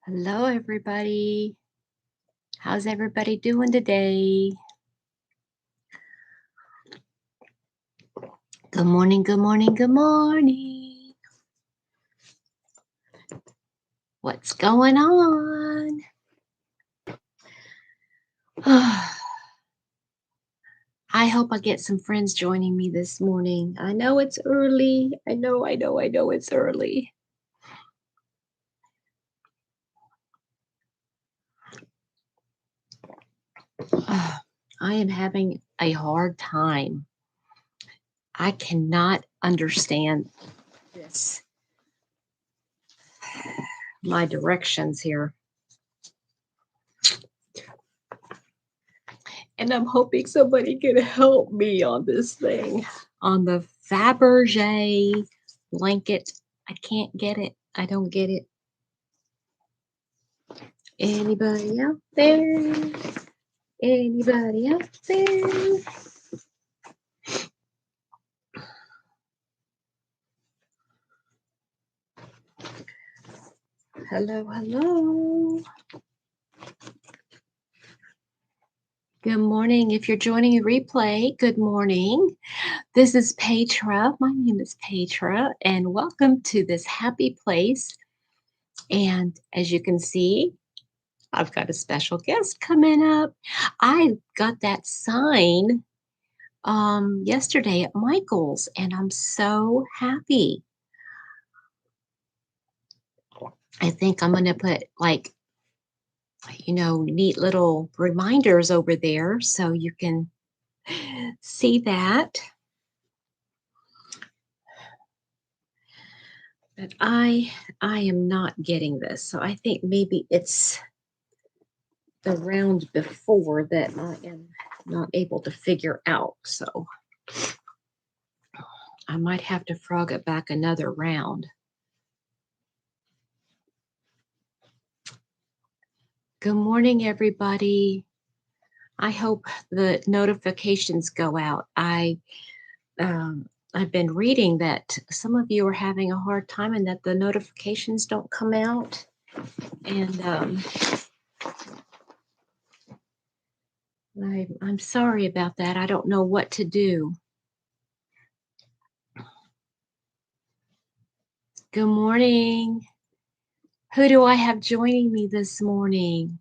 Hello, everybody. How's everybody doing today? Good morning, good morning, good morning. What's going on? I hope I get some friends joining me this morning. I know it's early. I know it's early. I am having a hard time. I cannot understand this. My directions here. And I'm hoping somebody can help me on this thing. On the Fabergé blanket. I can't get it. I don't get it. Anybody out there? Anybody out there? Hello, hello. Good morning. If you're joining a replay, good morning. This is Petra. My name is Petra, and welcome to this happy place. And as you can see, I've got a special guest coming up. I got that sign yesterday at Michael's, and I'm so happy. I think I'm going to put neat little reminders over there so you can see that. But I am not getting this, so I think maybe it's the round before that I am not able to figure out. So I might have to frog it back another round. Good morning, everybody. I hope the notifications go out. I've been reading that some of you are having a hard time and that the notifications don't come out. And I'm sorry about that. I don't know what to do. Good morning. Who do I have joining me this morning?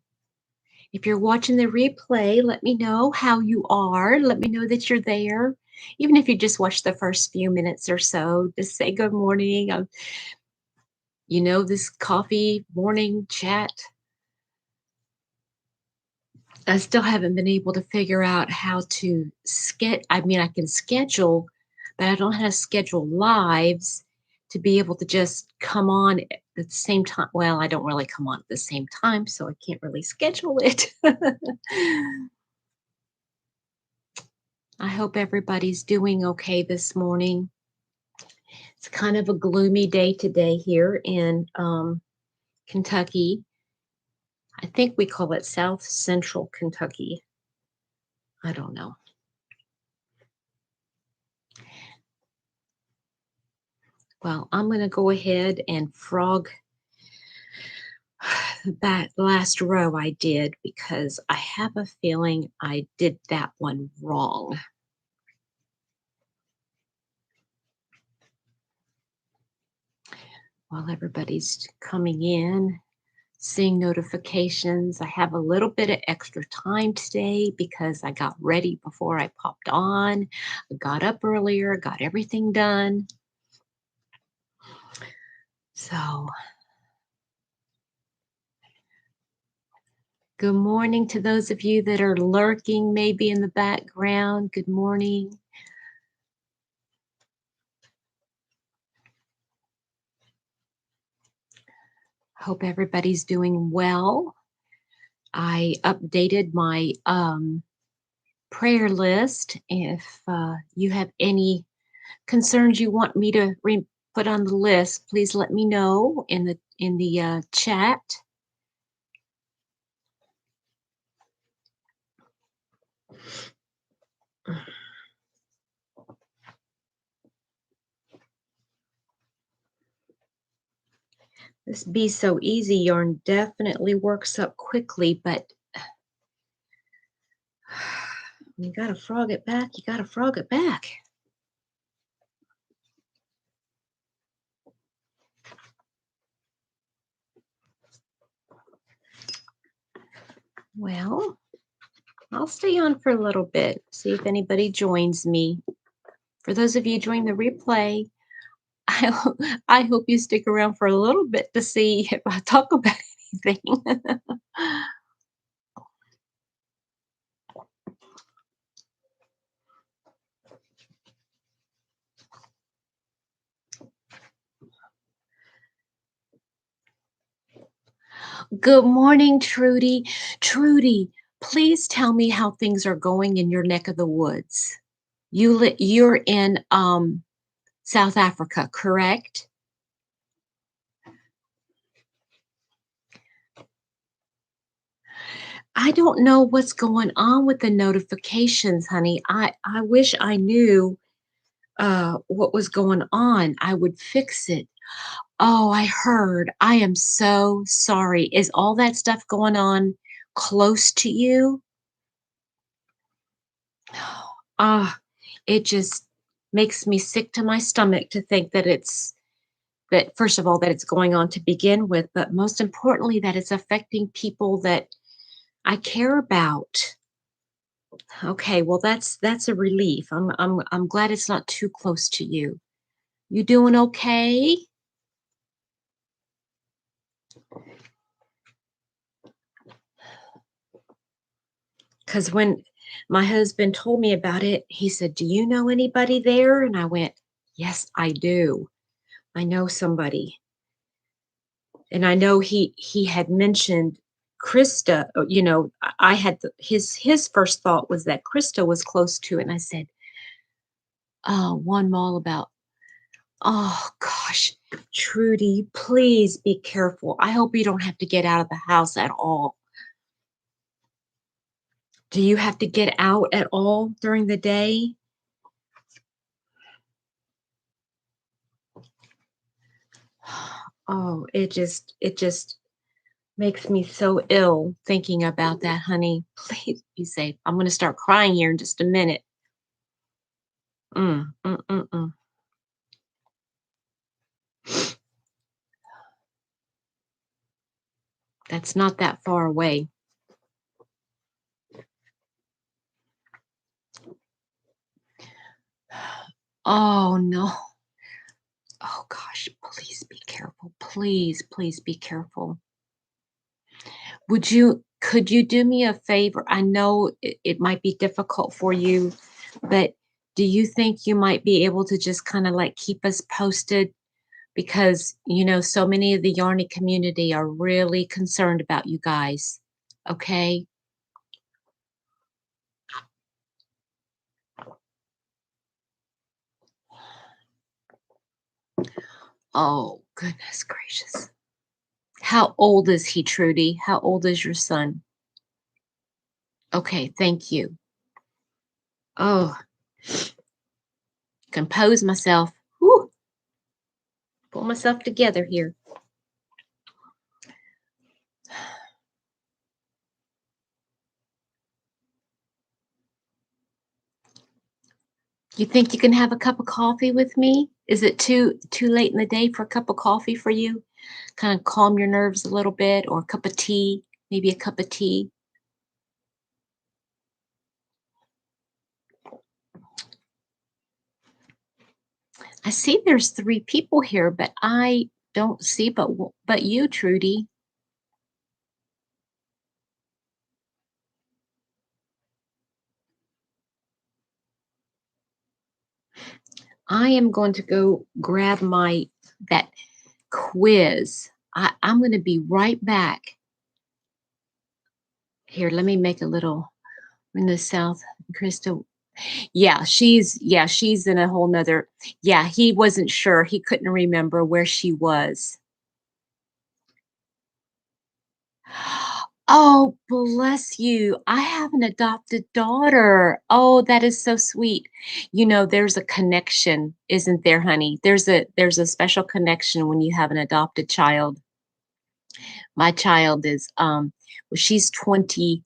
If you're watching the replay, let me know how you are. Let me know that you're there. Even if you just watch the first few minutes or so, just say good morning. This coffee morning chat. I still haven't been able to figure out how to I can schedule, but I don't know how to schedule lives to be able to just come on at the same time. Well, I don't really come on at the same time, so I can't really schedule it. I hope everybody's doing okay this morning. It's kind of a gloomy day today here in Kentucky. I think we call it South Central Kentucky. I don't know. Well, I'm going to go ahead and frog that last row I did because I have a feeling I did that one wrong. While everybody's coming in, seeing notifications, I have a little bit of extra time today because I got ready before I popped on. I got up earlier, got everything done. So, good morning to those of you that are lurking maybe in the background. Good morning. Hope everybody's doing well. I updated my prayer list. If you have any concerns you want me to put on the list, please let me know in the chat. This Be So Easy yarn definitely works up quickly, but you gotta frog it back. You gotta frog it back. Well, I'll stay on for a little bit, see if anybody joins me. For those of you joining the replay, I hope you stick around for a little bit to see if I talk about anything. Good morning, Trudy. Trudy, please tell me how things are going in your neck of the woods. You're in South Africa, correct? I don't know what's going on with the notifications, honey. I wish I knew what was going on. I would fix it. Oh, I heard. I am so sorry. Is all that stuff going on close to you? Ah, it just makes me sick to my stomach to think that first of all, that it's going on to begin with, but most importantly, that it's affecting people that I care about. Okay, well, that's a relief. I'm glad it's not too close to you. You doing okay? Because when my husband told me about it, he said, "Do you know anybody there?" And I went, "Yes, I do. I know somebody." And I know he had mentioned Krista. I had his first thought was that Krista was close to it, and I said, one mall about. Oh gosh, Trudy, please be careful. I hope you don't have to get out of the house at all. Do you have to get out at all during the day? Oh, it just makes me so ill thinking about that, honey. Please be safe. I'm going to start crying here in just a minute. Mm, mm, mm, mm. That's not that far away. Oh no. Oh gosh, please be careful. Please, please be careful. Could you do me a favor? I know it might be difficult for you, but do you think you might be able to just kind of like keep us posted? Because, so many of the Yarny community are really concerned about you guys. Okay? Oh, goodness gracious. How old is he, Trudy? How old is your son? Okay, thank you. Oh, compose myself. Whew, pull myself together here. You think you can have a cup of coffee with me? Is it too late in the day for a cup of coffee for you? Kind of calm your nerves a little bit, or a cup of tea, maybe a cup of tea. I see there's 3 people here, but I don't see but you, Trudy. I am going to go grab my that quiz. I'm going to be right back. Here, let me make a little in the South. Krista. Yeah, she's in a whole nother. Yeah, he wasn't sure. He couldn't remember where she was. Oh, bless you. I have an adopted daughter. Oh, that is so sweet. There's a connection, isn't there, honey? There's a special connection when you have an adopted child. My child is, well, she's 20,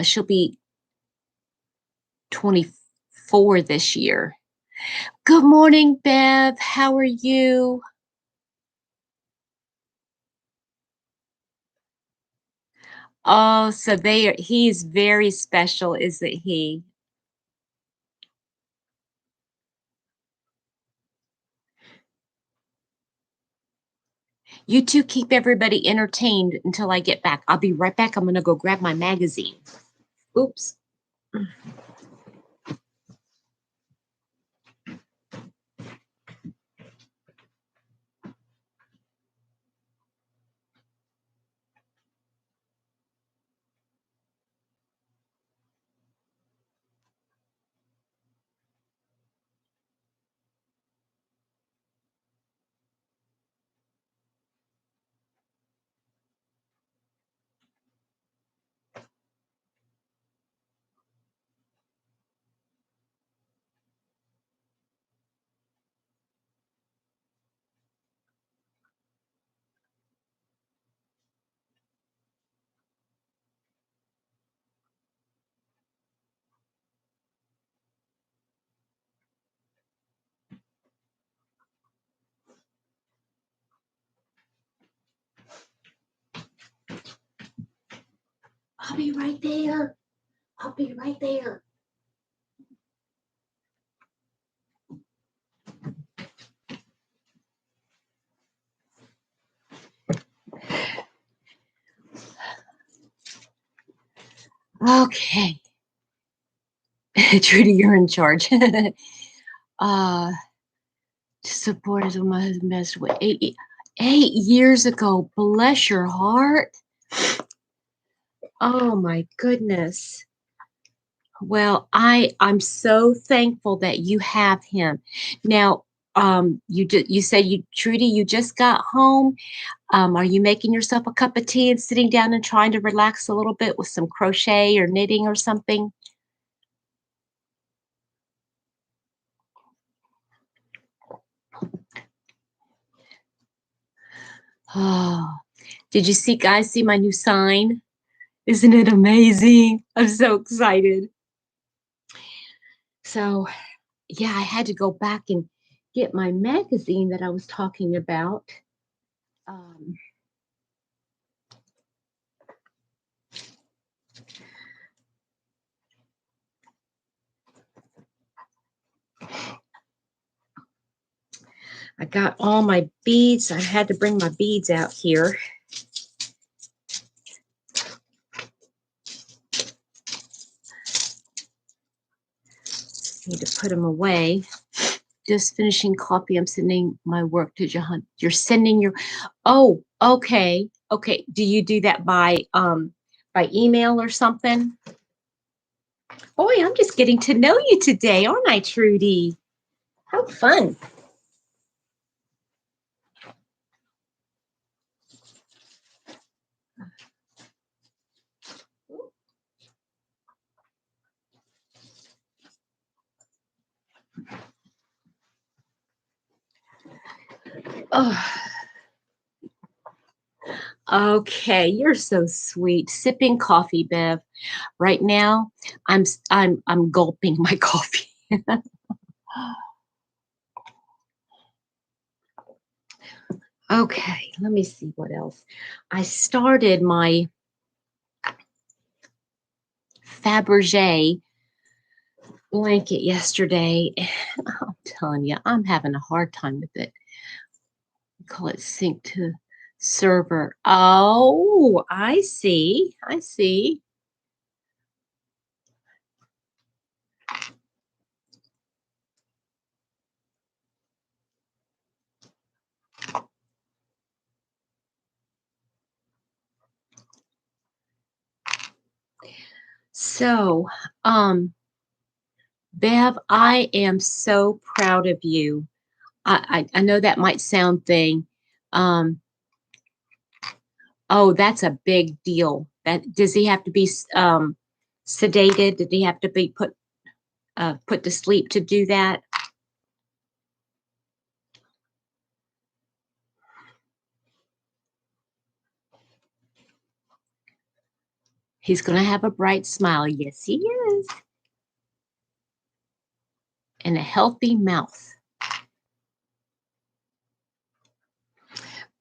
she'll be 24 this year. Good morning, Bev. How are you? Oh, so he's very special, isn't he? You two keep everybody entertained until I get back. I'll be right back. I'm going to go grab my magazine. Oops. I'll be right there. I'll be right there. Okay. Trudy, you're in charge. uh, supporters of my husband passed away 8 years ago. Bless your heart. Oh my goodness. Well, I'm so thankful that you have him. Now, you said Trudy, you just got home. Are you making yourself a cup of tea and sitting down and trying to relax a little bit with some crochet or knitting or something? Oh, did you see, guys, see my new sign? Isn't it amazing? I'm so excited. So, yeah, I had to go back and get my magazine that I was talking about. Um, I got all my beads. I had to bring my beads out here. Need to put them away. Just finishing coffee. I'm sending my work to Jahan. You're sending your, oh, okay. Okay. Do you do that by email or something? Boy, I'm just getting to know you today, aren't I, Trudy? How fun. Oh, okay. You're so sweet. Sipping coffee, Bev. Right now, I'm gulping my coffee. Okay, let me see what else. I started my Fabergé blanket yesterday. I'm telling you, I'm having a hard time with it. We call it sync to server. Oh, I see. I see. So, Bev, I am so proud of you. I know that might sound thing. Um, oh, that's a big deal. That does he have to be sedated? Did he have to be put to sleep to do that? He's going to have a bright smile. Yes, he is. And a healthy mouth.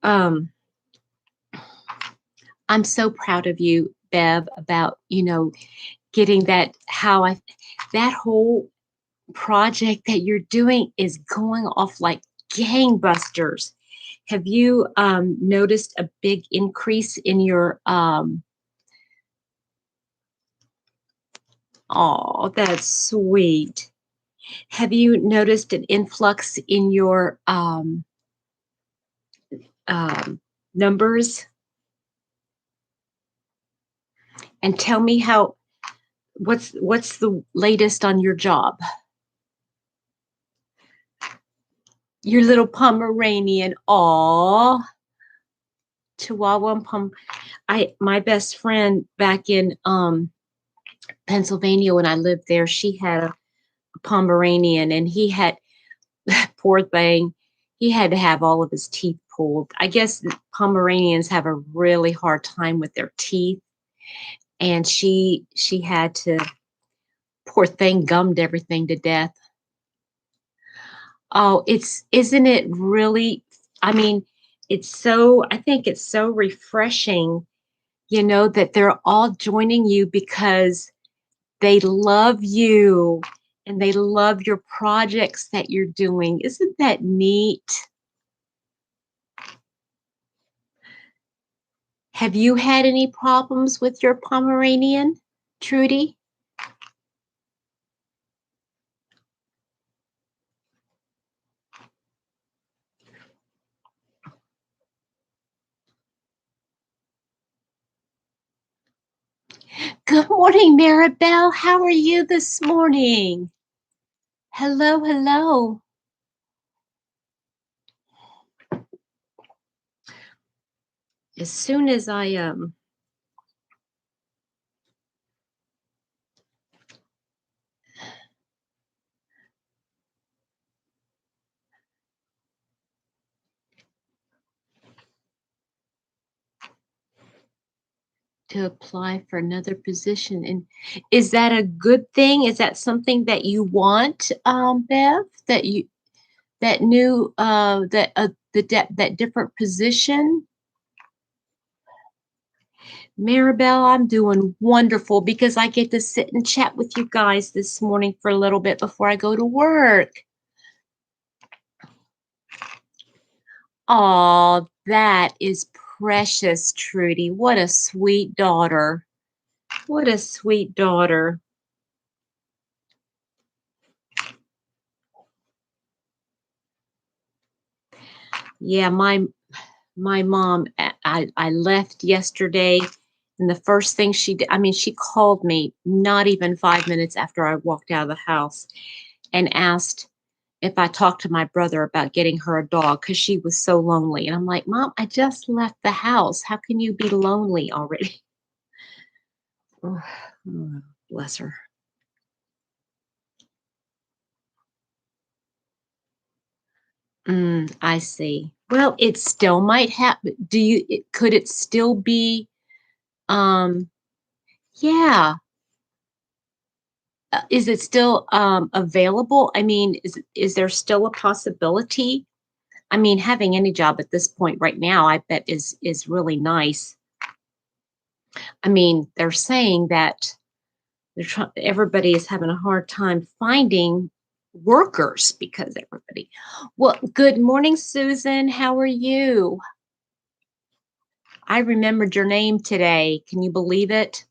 I'm so proud of you, Bev, about, getting that, that whole project that you're doing is going off like gangbusters. Have you noticed a big increase in your, oh, that's sweet. Have you noticed an influx in your numbers? And tell me what's the latest on your job? Your little Pomeranian. Aw. Chihuahua my best friend back in Pennsylvania when I lived there, she had a Pomeranian, and he had, poor thing, he had to have all of his teeth pulled. I guess Pomeranians have a really hard time with their teeth, and she had to, poor thing, gummed everything to death. Oh, isn't it really, I mean, I think it's so refreshing, that they're all joining you because they love you and they love your projects that you're doing. Isn't that neat? Have you had any problems with your Pomeranian, Trudy? Good morning, Maribel. How are you this morning? Hello, hello. As soon as I to apply for another position, and is that a good thing? Is that something that you want, Bev? That new that different position? Maribel, I'm doing wonderful because I get to sit and chat with you guys this morning for a little bit before I go to work. Oh, that is precious, Trudy. What a sweet daughter. What a sweet daughter. Yeah, my mom, I left yesterday, and the first thing she did, I mean, she called me not even 5 minutes after I walked out of the house and asked if I talked to my brother about getting her a dog because she was so lonely. And I'm like, Mom, I just left the house. How can you be lonely already? Oh, bless her. I see. Well, it still might happen. Could it still be, um, yeah. Is it still available? I mean, is there still a possibility? I mean, having any job at this point right now, I bet is really nice. I mean, they're saying that everybody is having a hard time finding workers because everybody. Well, good morning, Susan. How are you? I remembered your name today. Can you believe it?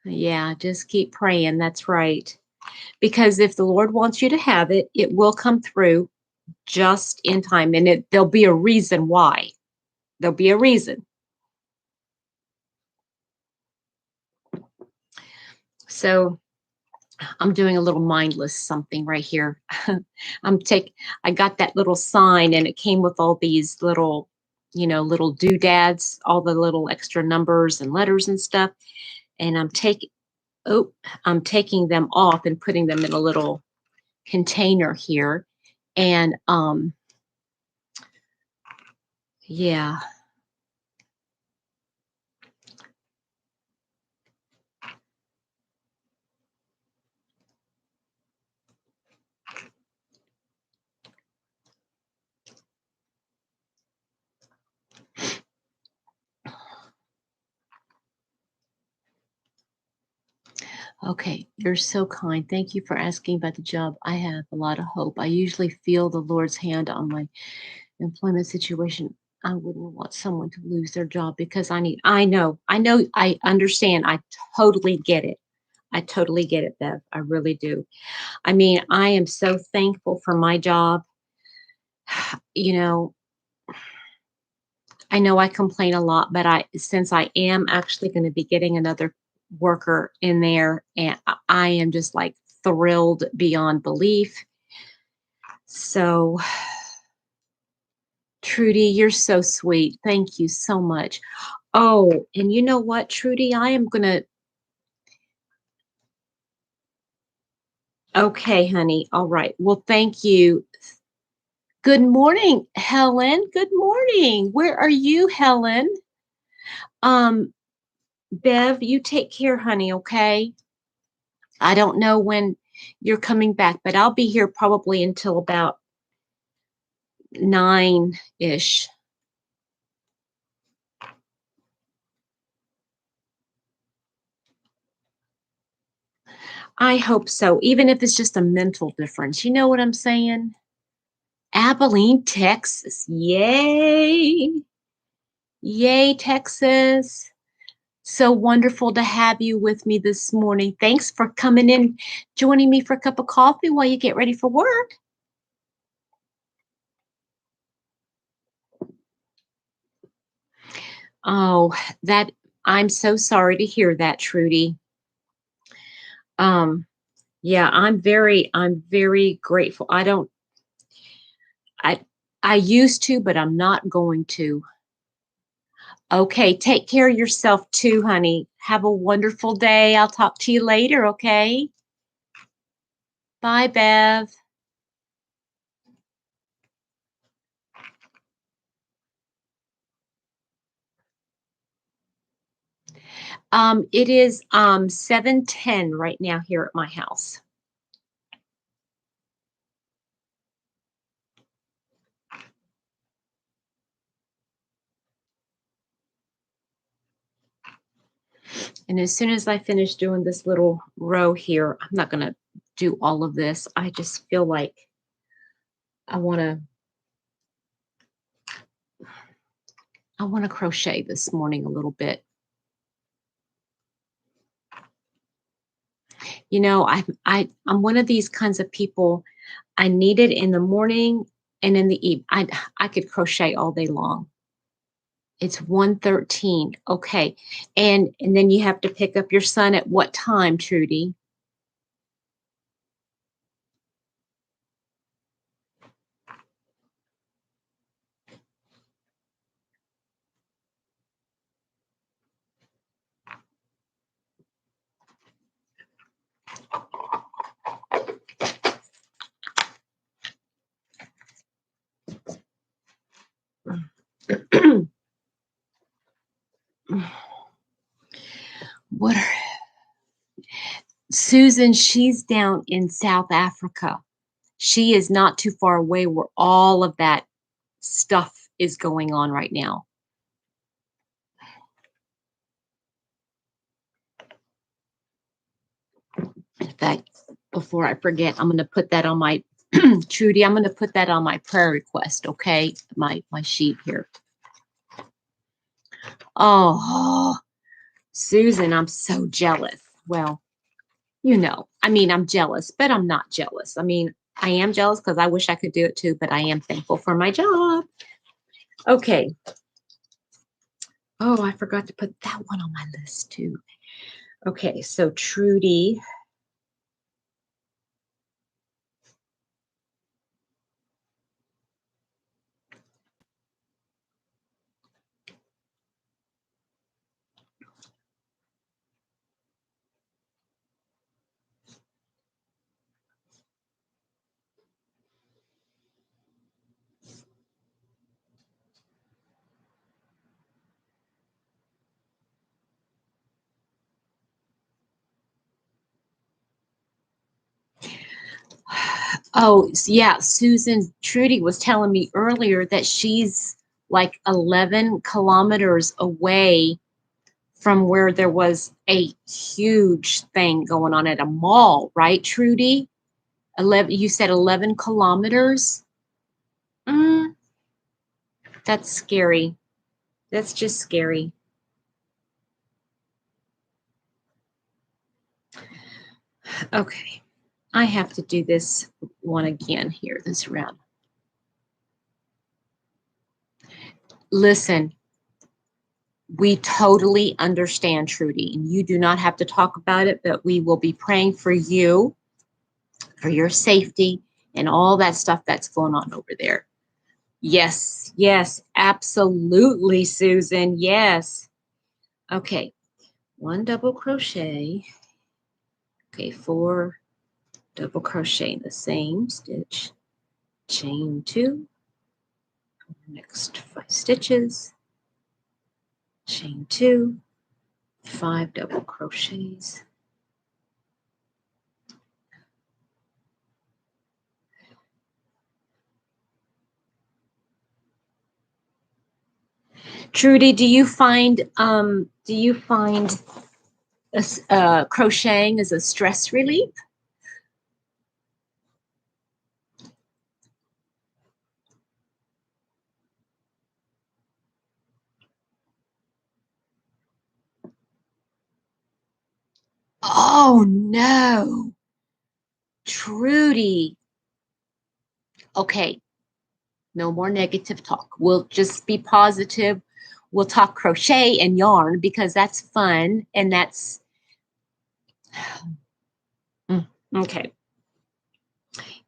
Yeah, just keep praying. That's right. Because if the Lord wants you to have it, it will come through just in time, and there'll be a reason why. There'll be a reason. So I'm doing a little mindless something right here. I got that little sign, and it came with all these little, little doodads, all the little extra numbers and letters and stuff. And I'm taking them off and putting them in a little container here. And yeah. Okay, you're so kind. Thank you for asking about the job. I have a lot of hope. I usually feel the Lord's hand on my employment situation. I wouldn't want someone to lose their job because I understand. I totally get it. I totally get it, Bev. I really do. I mean, I am so thankful for my job. You know I complain a lot, but since I am actually going to be getting another worker in there, and I am just like thrilled beyond belief. So, Trudy, you're so sweet. Thank you so much. Oh, and you know what, Trudy, I am going to. Okay, honey. All right. Well, thank you. Good morning, Helen. Good morning. Where are you, Helen? Um, Bev, you take care, honey, okay? I don't know when you're coming back, but I'll be here probably until about 9-ish. I hope so, even if it's just a mental difference. You know what I'm saying? Abilene, Texas. Yay. Yay, Texas. So wonderful to have you with me this morning. Thanks for coming in, joining me for a cup of coffee while you get ready for work. Oh, that I'm so sorry to hear that, Trudy. Um, yeah, I'm very grateful. I I used to, but I'm not going to. Okay, take care of yourself too, honey. Have a wonderful day. I'll talk to you later, okay? Bye, Bev. It is 7:10 right now here at my house. And as soon as I finish doing this little row here, I'm not gonna do all of this. I just feel like I wanna I wanna crochet this morning a little bit. I'm one of these kinds of people. I need it in the morning and in the evening. I could crochet all day long. It's 1:13. Okay. And then you have to pick up your son at what time, Trudy? what are, Susan, she's down in South Africa. She is not too far away where all of that stuff is going on right now. In fact, before I forget, I'm going to put that on my Trudy. I'm going to put that on my prayer request. Okay, my sheet here. Oh, Susan, I'm so jealous. Well, I'm jealous, but I'm not jealous. I mean, I am jealous because I wish I could do it too, but I am thankful for my job. Okay. Oh, I forgot to put that one on my list too. Okay, so Trudy. Oh, yeah, Susan Trudy was telling me earlier that she's like 11 kilometers away from where there was a huge thing going on at a mall, right, Trudy? 11, you said 11 kilometers? Mm, that's scary. That's just scary. Okay, I have to do this one again here, this round. Listen, we totally understand, Trudy, and you do not have to talk about it, but we will be praying for you, for your safety, and all that stuff that's going on over there. Yes, yes, absolutely, Susan. Yes. Okay, 1 double crochet. Okay, 4 double crochet in the same stitch, chain 2, next 5 stitches, chain 2, 5 double crochets. Trudy, do you find crocheting as a stress relief? Oh no, Trudy. Okay, no more negative talk. We'll just be positive. We'll talk crochet and yarn because that's fun and that's okay.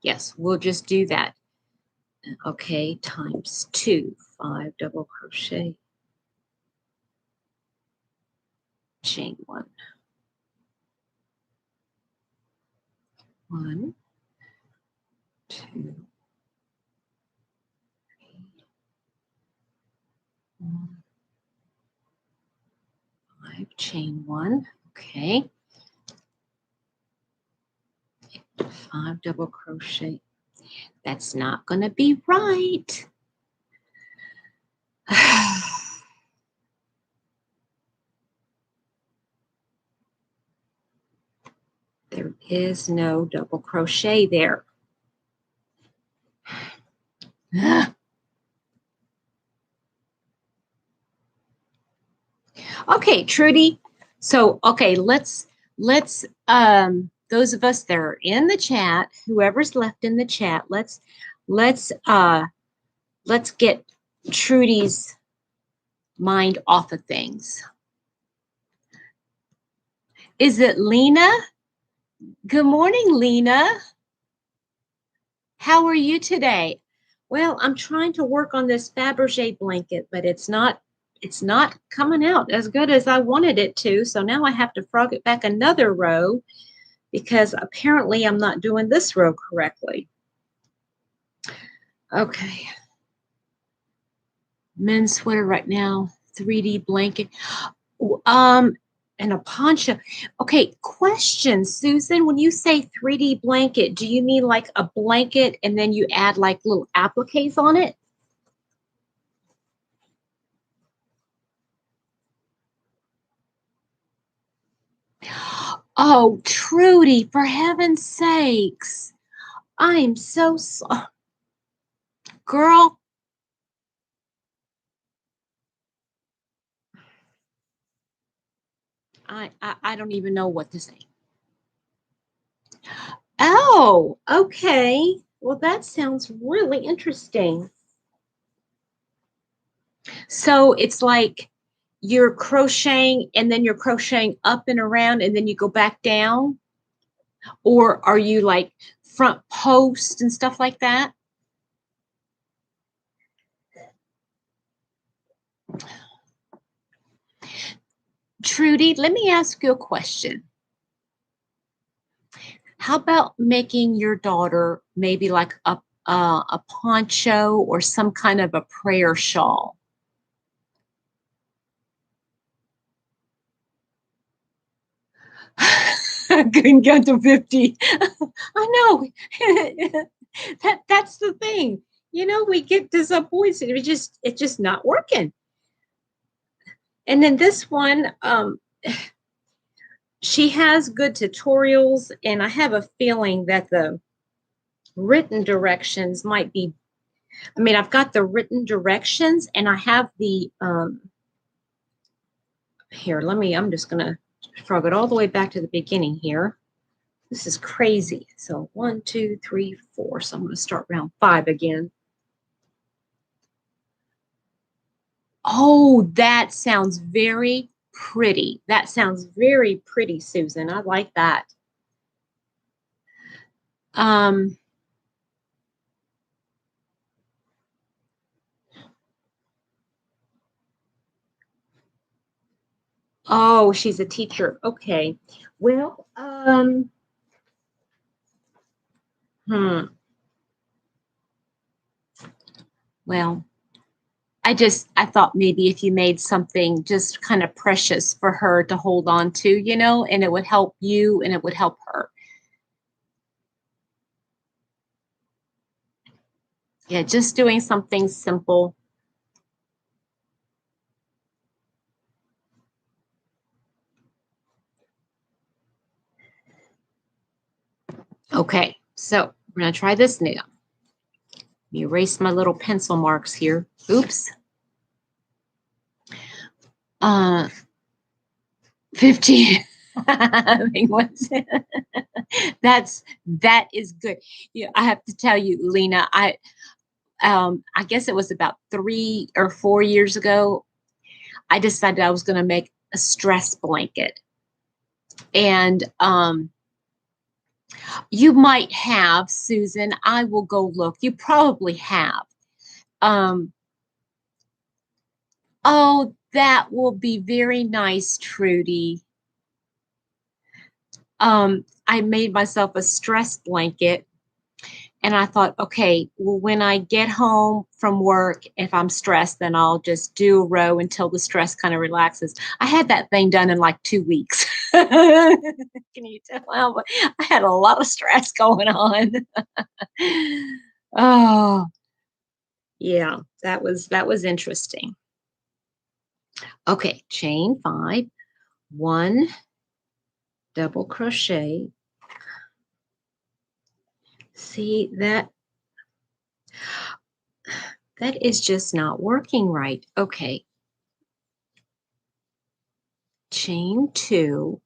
Yes, we'll just do that. Okay, times 2, 5 double crochet, chain 1, 1, 2, 3, 4, 5, chain 1. Okay, 5 double crochet. That's not going to be right. There is no double crochet there. Okay, Trudy. So, okay, let's those of us that are in the chat, whoever's left in the chat, let's get Trudy's mind off of things. Is it Lena? Good morning, Lena. How are you today? Well, I'm trying to work on this Fabergé blanket, but it's not coming out as good as I wanted it to. So now I have to frog it back another row because apparently I'm not doing this row correctly. Okay. Men's sweater right now, 3D blanket. And a poncho. Okay, question, Susan. When you say 3D blanket, do you mean like a blanket and then you add like little appliques on it? Oh, Trudy, for heaven's sakes. I'm so sorry. Girl. I don't even know what to say. Oh, okay. Well, that sounds really interesting. So it's like you're crocheting and then you're crocheting up and around and then you go back down? Or are you like front post and stuff like that? Trudy, let me ask you a question. How about making your daughter maybe like a poncho or some kind of a prayer shawl? I couldn't get to 50. I know. That's the thing. We get disappointed. It's just not working. And then this one, she has good tutorials, and I have a feeling that the written directions might be. I mean, I've got the written directions, and I have the here. I'm just gonna frog it all the way back to the beginning here. This is crazy. So 1, 2, 3, 4. So I'm going to start round 5 again. Oh, that sounds very pretty. That sounds very pretty, Susan. I like that. Oh, she's a teacher. Okay. Well, well, I thought maybe if you made something just kind of precious for her to hold on to, and it would help you and it would help her. Yeah, just doing something simple. Okay, so we're going to try this now. Let me erase my little pencil marks here. Oops. 15. That is good. Yeah, I have to tell you, Lena, I guess it was about 3 or 4 years ago, I decided I was going to make a stress blanket. And you might have, Susan. I will go look. You probably have. Oh, that will be very nice, Trudy. I made myself a stress blanket, and I thought, okay, well, when I get home from work, if I'm stressed, then I'll just do a row until the stress kind of relaxes. I had that thing done in like 2 weeks. Can you tell? I had a lot of stress going on. Oh, yeah, that was interesting. Okay, chain 5, 1 double crochet. See that is just not working right. Okay. Chain 2.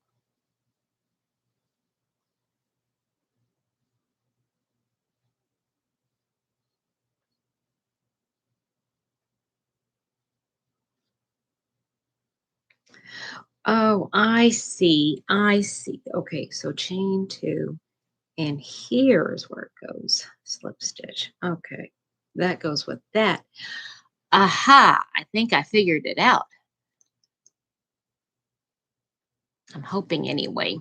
Oh, I see. I see. Okay, so chain 2, and here's where it goes. Slip stitch. Okay, that goes with that. Aha, I think I figured it out. I'm hoping anyway.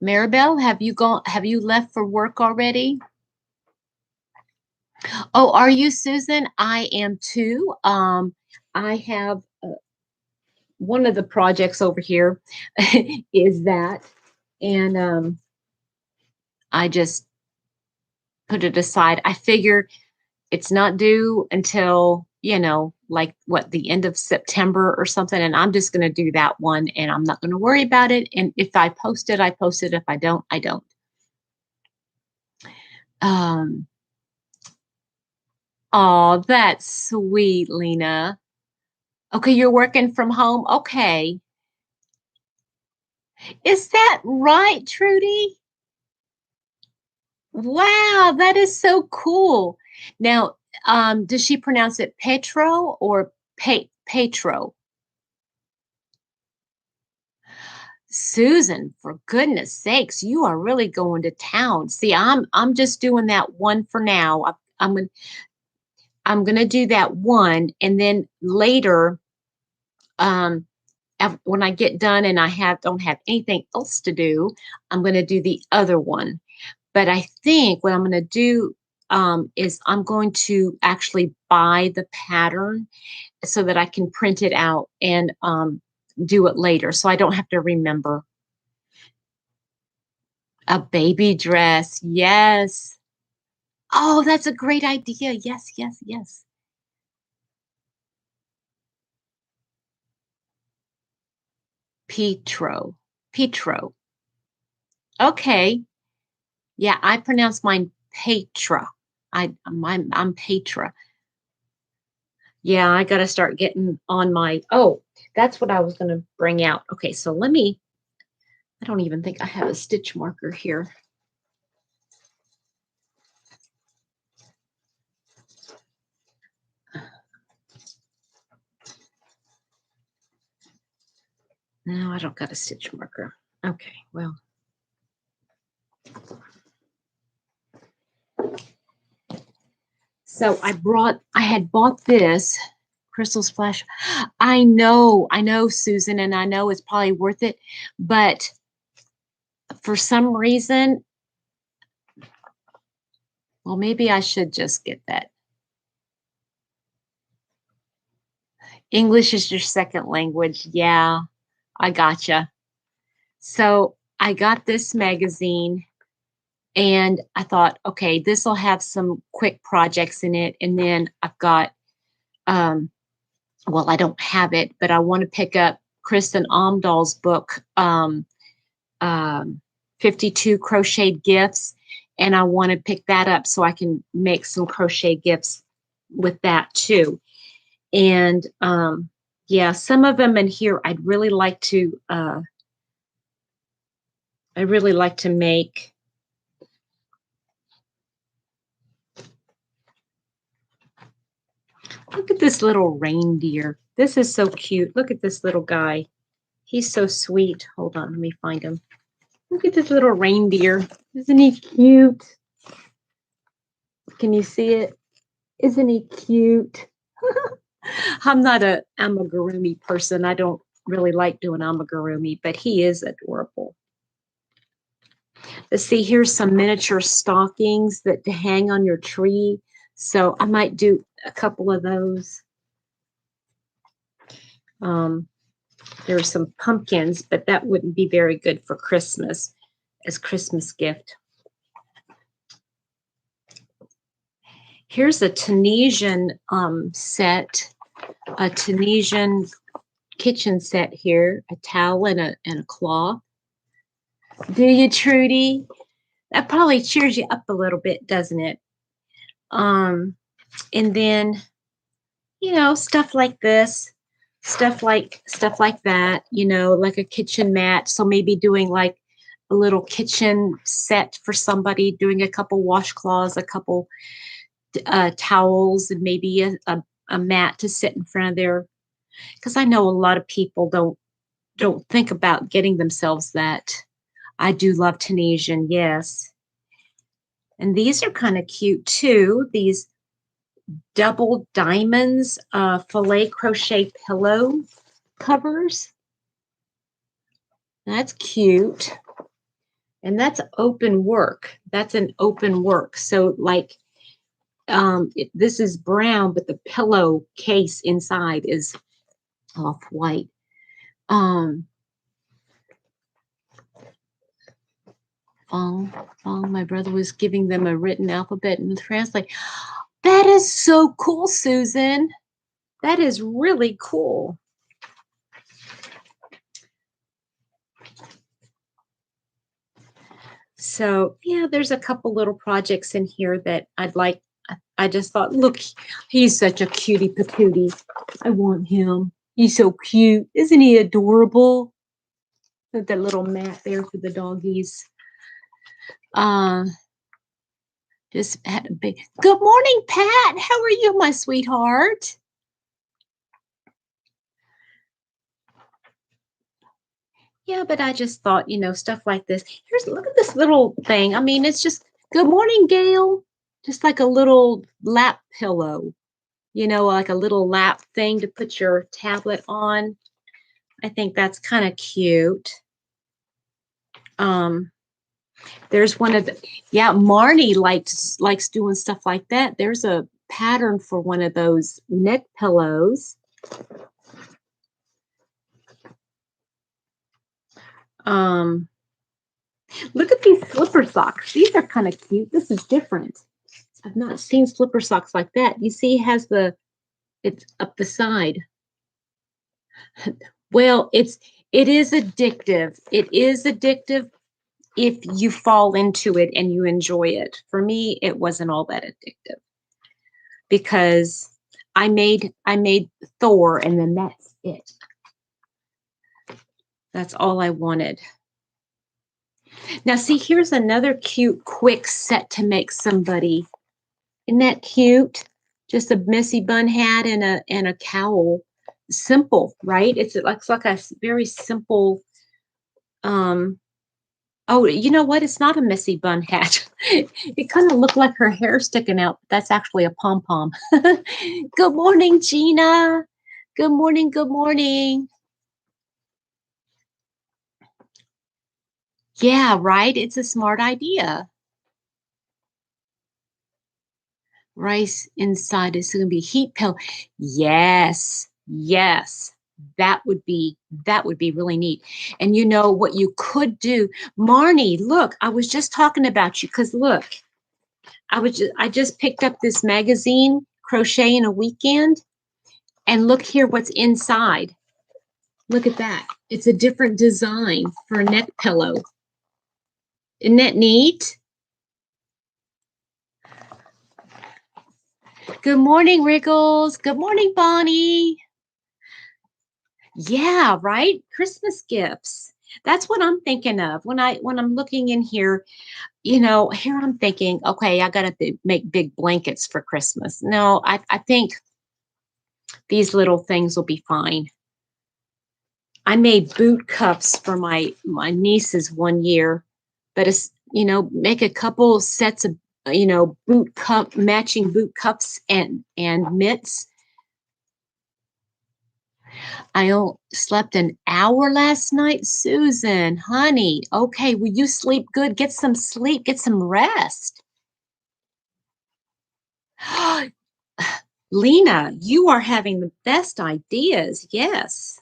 Maribel, have you left for work already? Oh, are you, Susan? I am too. I have one of the projects over here is that, and I just put it aside. I figure it's not due until, like what, the end of September or something. And I'm just going to do that one, and I'm not going to worry about it. And if I post it, I post it. If I don't, I don't. Oh, that's sweet, Lena. Okay, you're working from home. Okay. Is that right, Trudy? Wow, that is so cool. Now, does she pronounce it Petro or Petro? Susan, for goodness sakes, you are really going to town. See, I'm just doing that one for now. I'm gonna do that one, and then later, um, when I get done and I don't have anything else to do, I'm gonna do the other one. But I think what I'm gonna do is I'm going to actually buy the pattern so that I can print it out, and do it later so I don't have to remember. A baby dress. Yes. Oh, that's a great idea. Yes, yes, yes. Petro. Petro. Okay. Yeah, I pronounce mine Petra. I'm Petra. Yeah, I got to start getting on my. Oh, that's what I was going to bring out. Okay, so let me. I don't even think I have a stitch marker here. No, I don't got a stitch marker. Okay, well. So I had bought this Crystal Splash. I know, Susan, and I know it's probably worth it, but for some reason, well, maybe I should just get that. English is your second language. Yeah, I gotcha. So I got this magazine and I thought, okay, this will have some quick projects in it. And then I've got, well, I don't have it, but I want to pick up Kristin Omdahl's book, 52 Crocheted Gifts. And I want to pick that up so I can make some crochet gifts with that too. And yeah, some of them in here I'd really like to make. Look at this little reindeer. This is so cute. Look at this little guy. He's so sweet. Hold on, let me find him. Look at this little reindeer. Isn't he cute? Can you see it? Isn't he cute? I'm not a amigurumi person. I don't really like doing amigurumi, but he is adorable. Let's see, here's some miniature stockings that to hang on your tree. So I might do a couple of those. There's some pumpkins, but that wouldn't be very good for Christmas as Christmas gift. Here's a Tunisian set, a Tunisian kitchen set here, a towel and a cloth. Do you, Trudy? That probably cheers you up a little bit, doesn't it? And then, you know, stuff like this, stuff like that, you know, like a kitchen mat. So maybe doing like a little kitchen set for somebody, doing a couple washcloths, a couple towels, and maybe a mat to sit in front of their. Because I know a lot of people don't think about getting themselves that. I do love Tunisian, yes. And these are kind of cute too. These double diamonds, filet crochet pillow covers. That's cute. And that's open work. That's an open work. So like this is brown, but the pillow case inside is off white. My brother was giving them a written alphabet and translate. That is so cool, Susan. That is really cool. So yeah, there's a couple little projects in here that I'd like. I just thought, look, he's such a cutie patootie. I want him. He's so cute. Isn't he adorable? With that little mat there for the doggies. Just had a big good morning, Pat. How are you, my sweetheart? Yeah, but I just thought, you know, stuff like this. Look at this little thing. I mean, it's just good morning, Gail. Just like a little lap pillow, you know, like a little lap thing to put your tablet on. I think that's kind of cute. There's one of the, yeah, Marnie likes doing stuff like that. There's a pattern for one of those neck pillows. Um, Look at these slipper socks. These are kind of cute. This is different. I've not seen slipper socks like that. You see, it's up the side. Well, it is addictive. It is addictive if you fall into it and you enjoy it. For me, it wasn't all that addictive because I made Thor and then that's it. That's all I wanted. Now, see, here's another cute, quick set to make somebody. Isn't that cute? Just a messy bun hat and a cowl. Simple, right? It looks like a very simple. Um, oh, you know what? It's not a messy bun hat. It kind of looked like her hair sticking out. But that's actually a pom pom. Good morning, Gina. Good morning. Good morning. Yeah, right. It's a smart idea. Rice inside is going to be heat pill. Yes, yes. That would be really neat. And you know what you could do, Marnie, look, I was just talking about you because look, I just picked up this magazine, Crochet in a Weekend, and look here what's inside. Look at that. It's a different design for a neck pillow. Isn't that neat? Good morning, Wriggles. Good morning, Bonnie. Yeah, right? Christmas gifts. That's what I'm thinking of when I'm looking in here, here I'm thinking, okay, I got to make big blankets for Christmas. No, I think these little things will be fine. I made boot cups for my nieces one year, but it's, make a couple sets of, boot cup matching boot cups and mitts. Slept an hour last night, Susan, honey. Okay, will you sleep good? Get some sleep, get some rest. Lena, you are having the best ideas. Yes.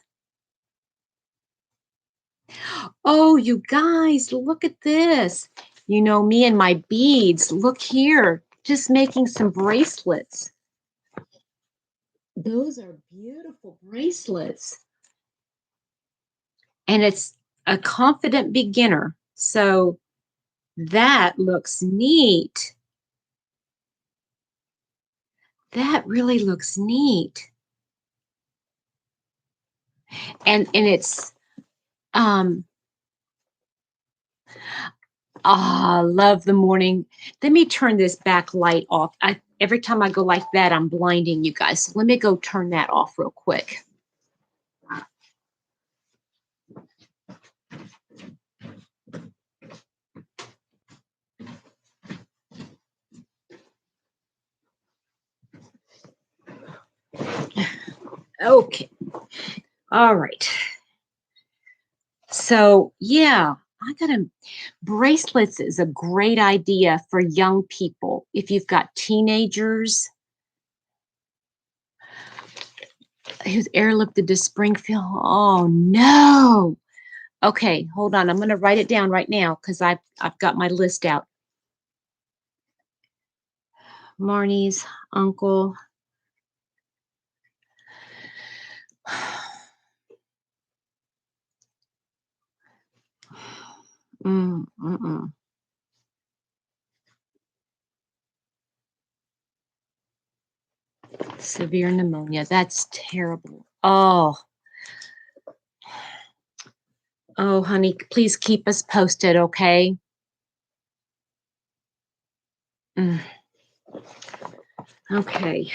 Oh, you guys, look at this. Me and my beads. Look here, just making some bracelets. Those are beautiful bracelets. And it's a confident beginner. So that looks neat. That really looks neat. And it's love the morning. Let me turn this back light off. Every time I go like that, I'm blinding you guys. So let me go turn that off real quick. Okay. All right. So yeah, bracelets is a great idea for young people. If you've got teenagers who's airlifted to Springfield. Oh no. Okay, hold on. I'm going to write it down right now because I've got my list out. Marnie's uncle. Severe pneumonia. That's terrible. Oh, honey, please keep us posted, okay? Okay.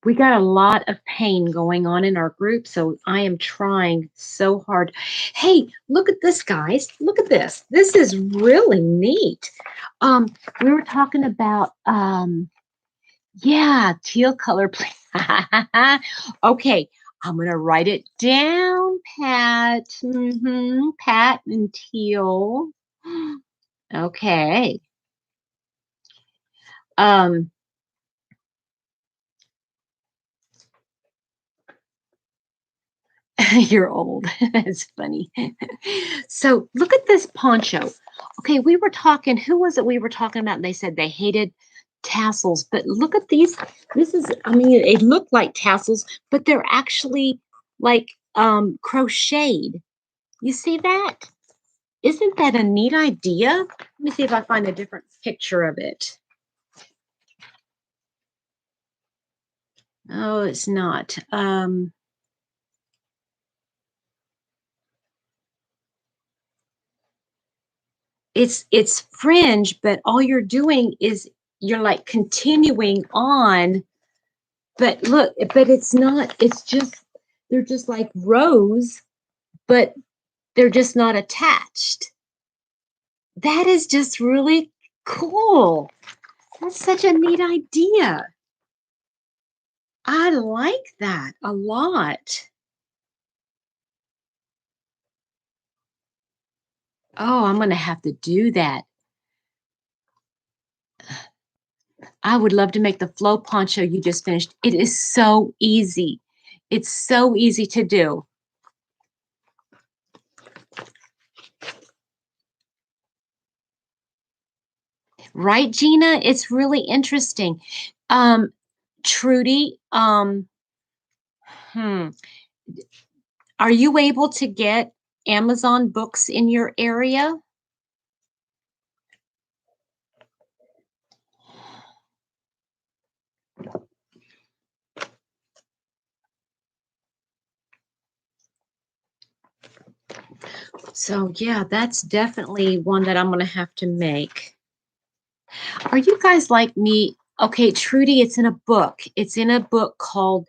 We got a lot of pain going on in our group, so I am trying so hard. Hey, look at this, guys. Look at this. This is really neat. We were talking about yeah, teal color. Okay, I'm gonna write it down, Pat. Pat and teal. Okay. Um, You're old. That's funny. So look at this poncho. Okay, we were talking, who was it we were talking about? And they said they hated tassels, but look at these. This is, I mean, it looked like tassels, but they're actually like crocheted. You see that? Isn't that a neat idea? Let me see if I find a different picture of it. Oh, it's not. It's fringe, but all you're doing is you're like continuing on. But look, but it's not, it's just, they're just like rows, but they're just not attached. That is just really cool. That's such a neat idea. I like that a lot. Oh, I'm going to have to do that. I would love to make the flow poncho you just finished. It is so easy. It's so easy to do. Right, Gina? It's really interesting. Trudy, hmm, are you able to get Amazon books in your area? So yeah, that's definitely one that I'm gonna have to make. Are you guys like me? Okay, Trudy, it's in a book. It's in a book called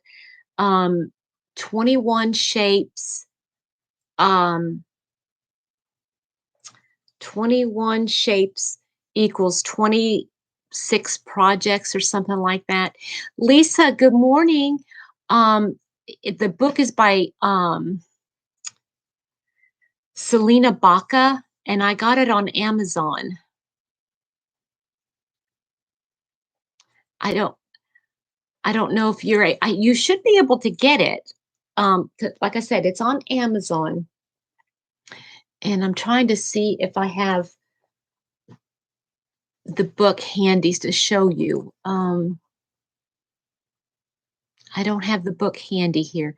um 21 Shapes, um 21 Shapes equals 26 projects or something like that. Lisa, good morning. The book is by Selena Baca, and I got it on Amazon. I don't I don't know if you should be able to get it. Like I said, it's on Amazon, and I'm trying to see if I have the book handy to show you. I don't have the book handy here.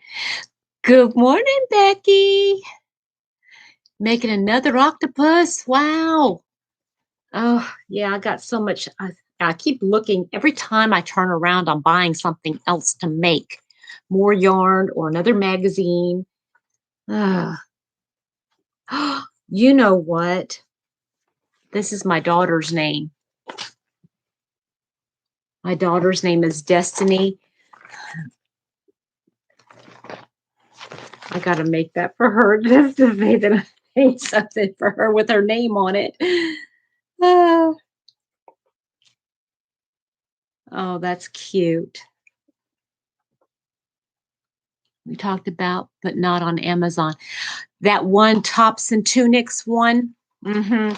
Good morning, Becky. Making another octopus. Wow. Oh, yeah, I got so much. I keep looking. Every time I turn around, I'm buying something else to make. More yarn or another magazine. Ah. You know what? This is my daughter's name. My daughter's name is Destiny. I got to make that for her just to make something for her with her name on it. Oh, oh, that's cute. We talked about, but not on Amazon. That one tops and tunics one. Hmm.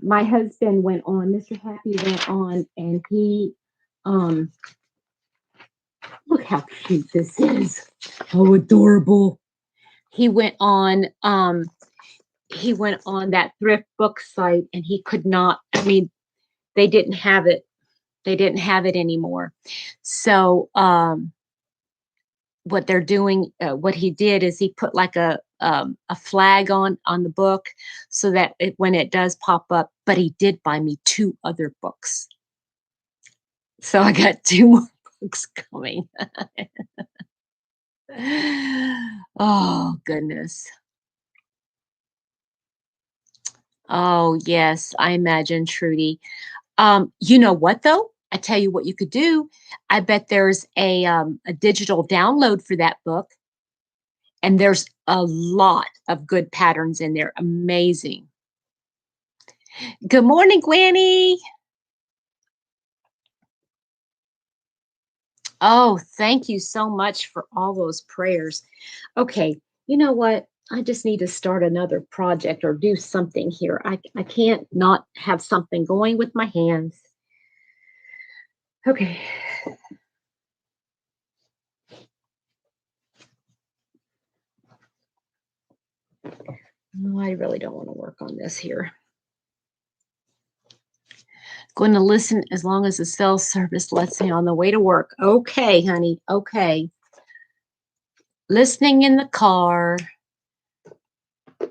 My husband went on, Mr. Happy went on, and he, um, look how cute this is. How adorable. He went on, he went on that thrift book site and he could not, I mean, they didn't have it. They didn't have it anymore. So, what they're doing, what he did is he put like a flag on the book so that when it does pop up. But he did buy me two other books, so I got two more books coming. Oh goodness. Oh yes, I imagine, Trudy. You know what though? I tell you what you could do. I bet there's a digital download for that book, and there's a lot of good patterns in there. Amazing. Good morning, Granny. Oh, thank you so much for all those prayers. Okay, you know what? I just need to start another project or do something here. I can't not have something going with my hands. Okay. Oh, I really don't want to work on this here. Going to listen as long as the cell service lets me on the way to work. Okay, honey. Okay. Listening in the car. All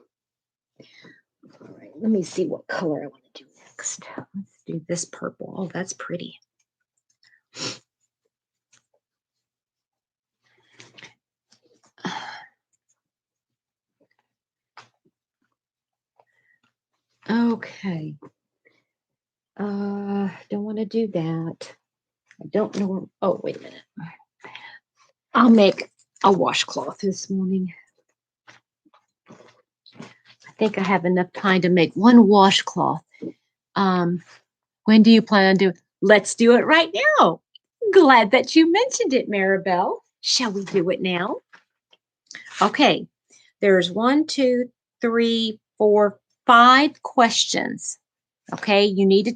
right, let me see what color I want to do next. Let's do this purple. Oh, that's pretty. Okay. Don't want to do that. I don't know. Oh, wait a minute. I'll make a washcloth this morning. I think I have enough time to make one washcloth. When do you plan on doing? Let's do it right now. Glad that you mentioned it, Maribel. Shall we do it now? Okay. There's 1, 2, 3, 4, 5 questions. Okay. You need to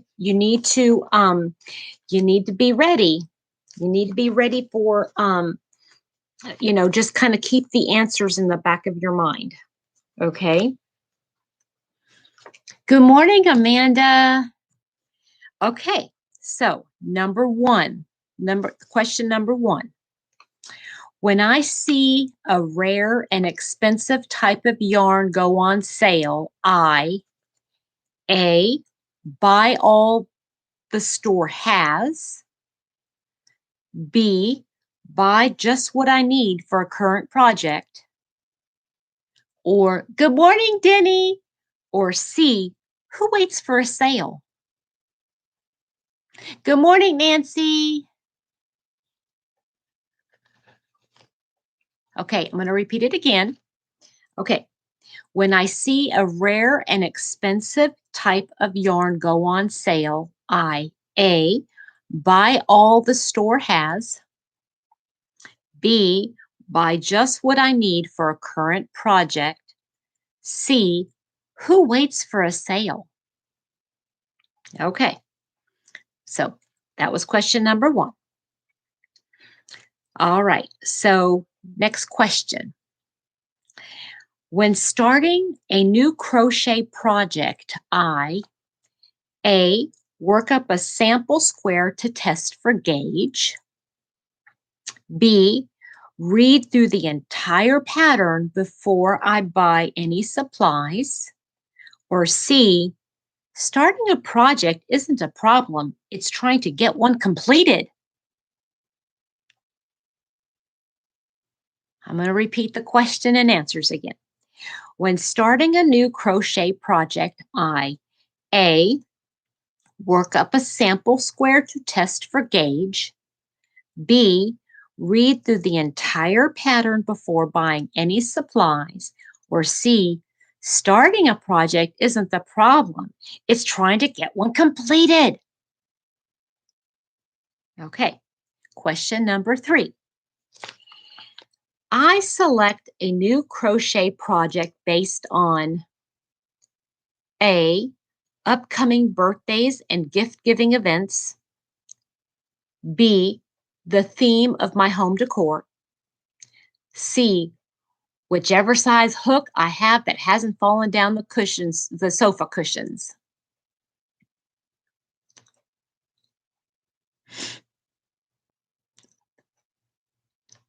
be ready. You need to be ready for just kind of keep the answers in the back of your mind. Okay. Good morning, Amanda. Okay. So question number 1. When I see a rare and expensive type of yarn go on sale, I A, buy all the store has, B, buy just what I need for a current project, or good morning, Denny, or C, who waits for a sale? Good morning, Nancy. Okay, I'm going to repeat it again. Okay, when I see a rare and expensive type of yarn go on sale, I A, buy all the store has, B, buy just what I need for a current project, C, who waits for a sale? Okay, so that was question number 1. All right, so next question. When starting a new crochet project, I A, work up a sample square to test for gauge, B, read through the entire pattern before I buy any supplies, or C, starting a project isn't a problem, it's trying to get one completed. I'm going to repeat the question and answers again. When starting a new crochet project, I A, work up a sample square to test for gauge, B, read through the entire pattern before buying any supplies, or C, starting a project isn't the problem, it's trying to get one completed. Okay, question number 3. I select a new crochet project based on A, upcoming birthdays and gift-giving events, B, the theme of my home decor, C, whichever size hook I have that hasn't fallen down the sofa cushions.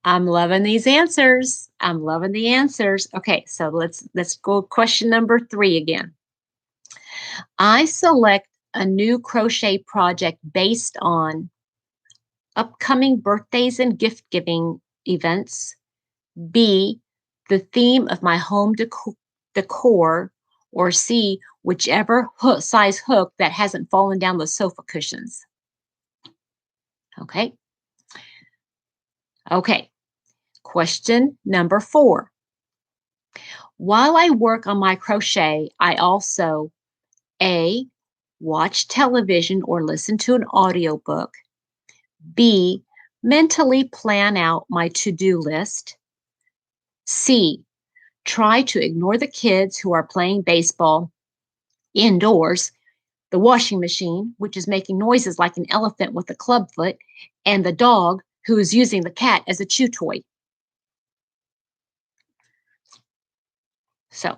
I'm loving these answers. I'm loving the answers. Okay, so let's go question number 3 again. I select a new crochet project based on upcoming birthdays and gift-giving events, B, the theme of my home decor, or C, whichever size hook that hasn't fallen down the sofa cushions. Okay. Okay. Question number 4. While I work on my crochet, I also A, watch television or listen to an audiobook, B, mentally plan out my to-do list, C, try to ignore the kids who are playing baseball indoors, the washing machine, which is making noises like an elephant with a club foot, and the dog who is using the cat as a chew toy. So,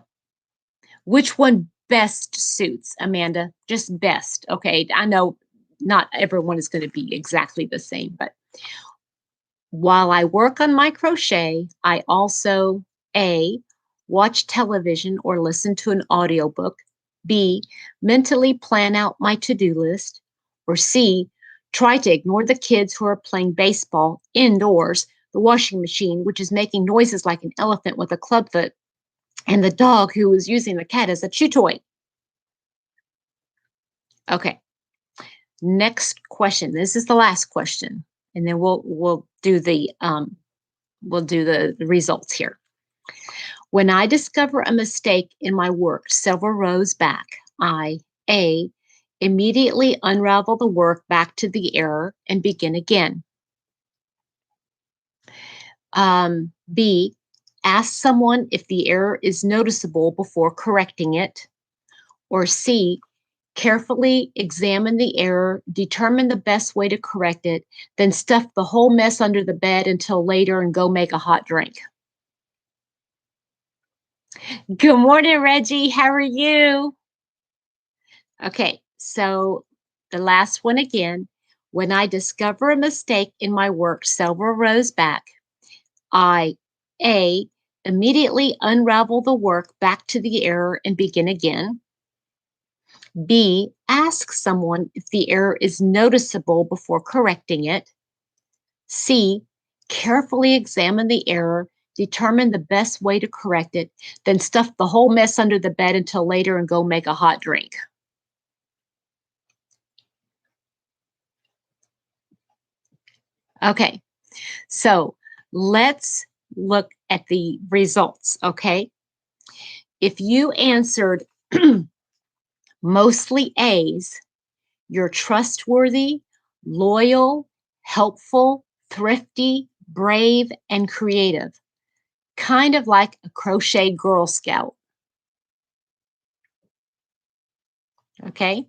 Which one best suits, Amanda? Just best. Okay. I know not everyone is going to be exactly the same, but while I work on my crochet, I also A, watch television or listen to an audiobook, B, mentally plan out my to-do list, or C, try to ignore the kids who are playing baseball indoors, the washing machine, which is making noises like an elephant with a club foot, and the dog who is using the cat as a chew toy. Okay. Next question. This is the last question, and then we'll do the results here. When I discover a mistake in my work several rows back, I A, immediately unravel the work back to the error and begin again. B, ask someone if the error is noticeable before correcting it. Or C, carefully examine the error, determine the best way to correct it, then stuff the whole mess under the bed until later and go make a hot drink. Good morning, Reggie. How are you? Okay, so the last one again. When I discover a mistake in my work several rows back, I A, immediately unravel the work back to the error and begin again. B, ask someone if the error is noticeable before correcting it. C, carefully examine the error, determine the best way to correct it, then stuff the whole mess under the bed until later and go make a hot drink. Okay, so let's look at the results, okay? If you answered mostly A's, you're trustworthy, loyal, helpful, thrifty, brave, and creative, kind of like a crochet Girl Scout. Okay?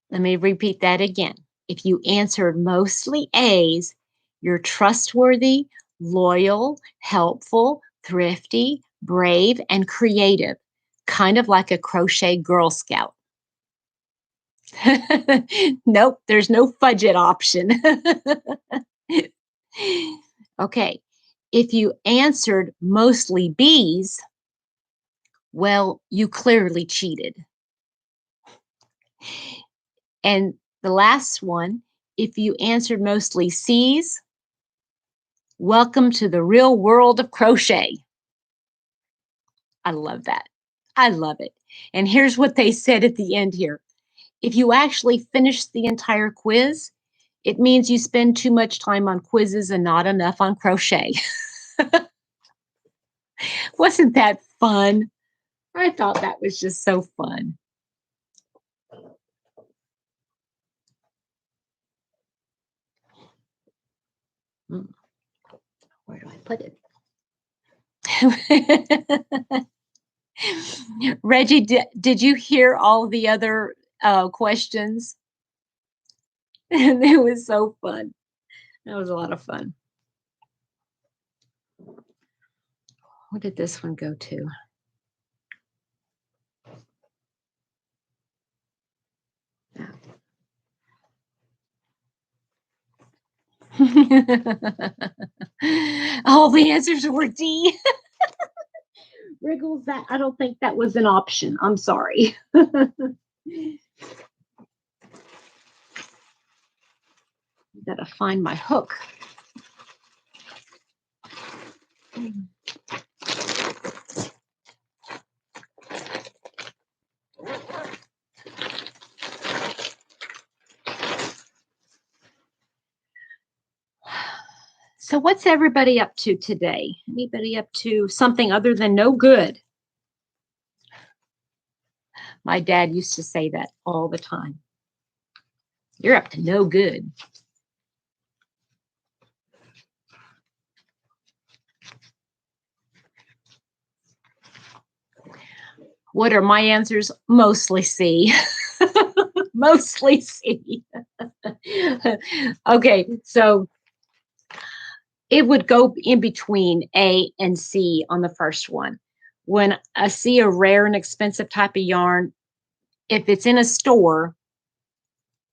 Let me repeat that again. If you answered mostly A's, you're trustworthy, loyal, helpful, thrifty, brave, and creative, kind of like a crochet Girl Scout. Nope, there's no fudge it option. Okay, if you answered mostly B's, well, you clearly cheated. And the last one, if you answered mostly C's, welcome to the real world of crochet. I love that. I love it. And here's what they said at the end here. If you actually finish the entire quiz, it means you spend too much time on quizzes and not enough on crochet. Wasn't that fun? I thought that was just so fun. Where do I put it? Reggie, did you hear all the other questions? And it was so fun. That was a lot of fun. What did this one go to? All the answers were D. Wriggles, that I don't think that was an option. I'm sorry. Gotta find my hook. So what's everybody up to today? Anybody up to something other than no good? My dad used to say that all the time. You're up to no good. What are my answers? Mostly C. Mostly C. Okay, so it would go in between A and C on the first one. when I see a rare and expensive type of yarn, if it's in a store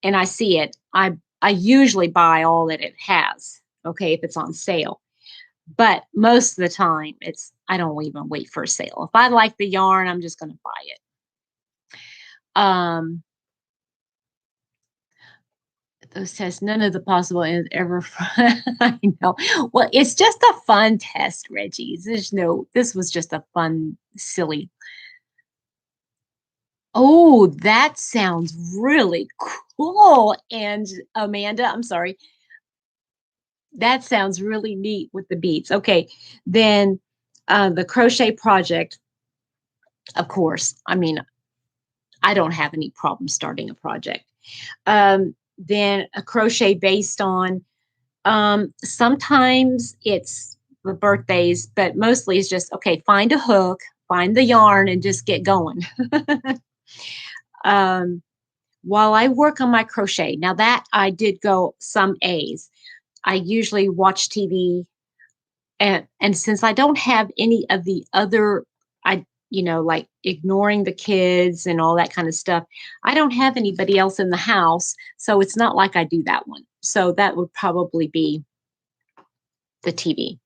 and I see it, I usually buy all that it has, okay, if it's on sale. But most of the time, I don't even wait for a sale. If I like the yarn, I'm just gonna buy it. Um, those tests, none of the possible ends ever I know. Well, it's just a fun test, Reggie. This was just a fun, silly. Oh, that sounds really cool. And Amanda, I'm sorry. That sounds really neat with the beads. Okay, then the crochet project, of course. I mean, I don't have any problem starting a project. Then a crochet based on sometimes it's the birthdays, but mostly it's just okay, find a hook, find the yarn, and just get going. um, while I work on my crochet, now that I did go some A's, I usually watch TV, and since I don't have any of the other, like ignoring the kids and all that kind of stuff, I don't have anybody else in the house, so it's not like I do that one. So that would probably be the TV.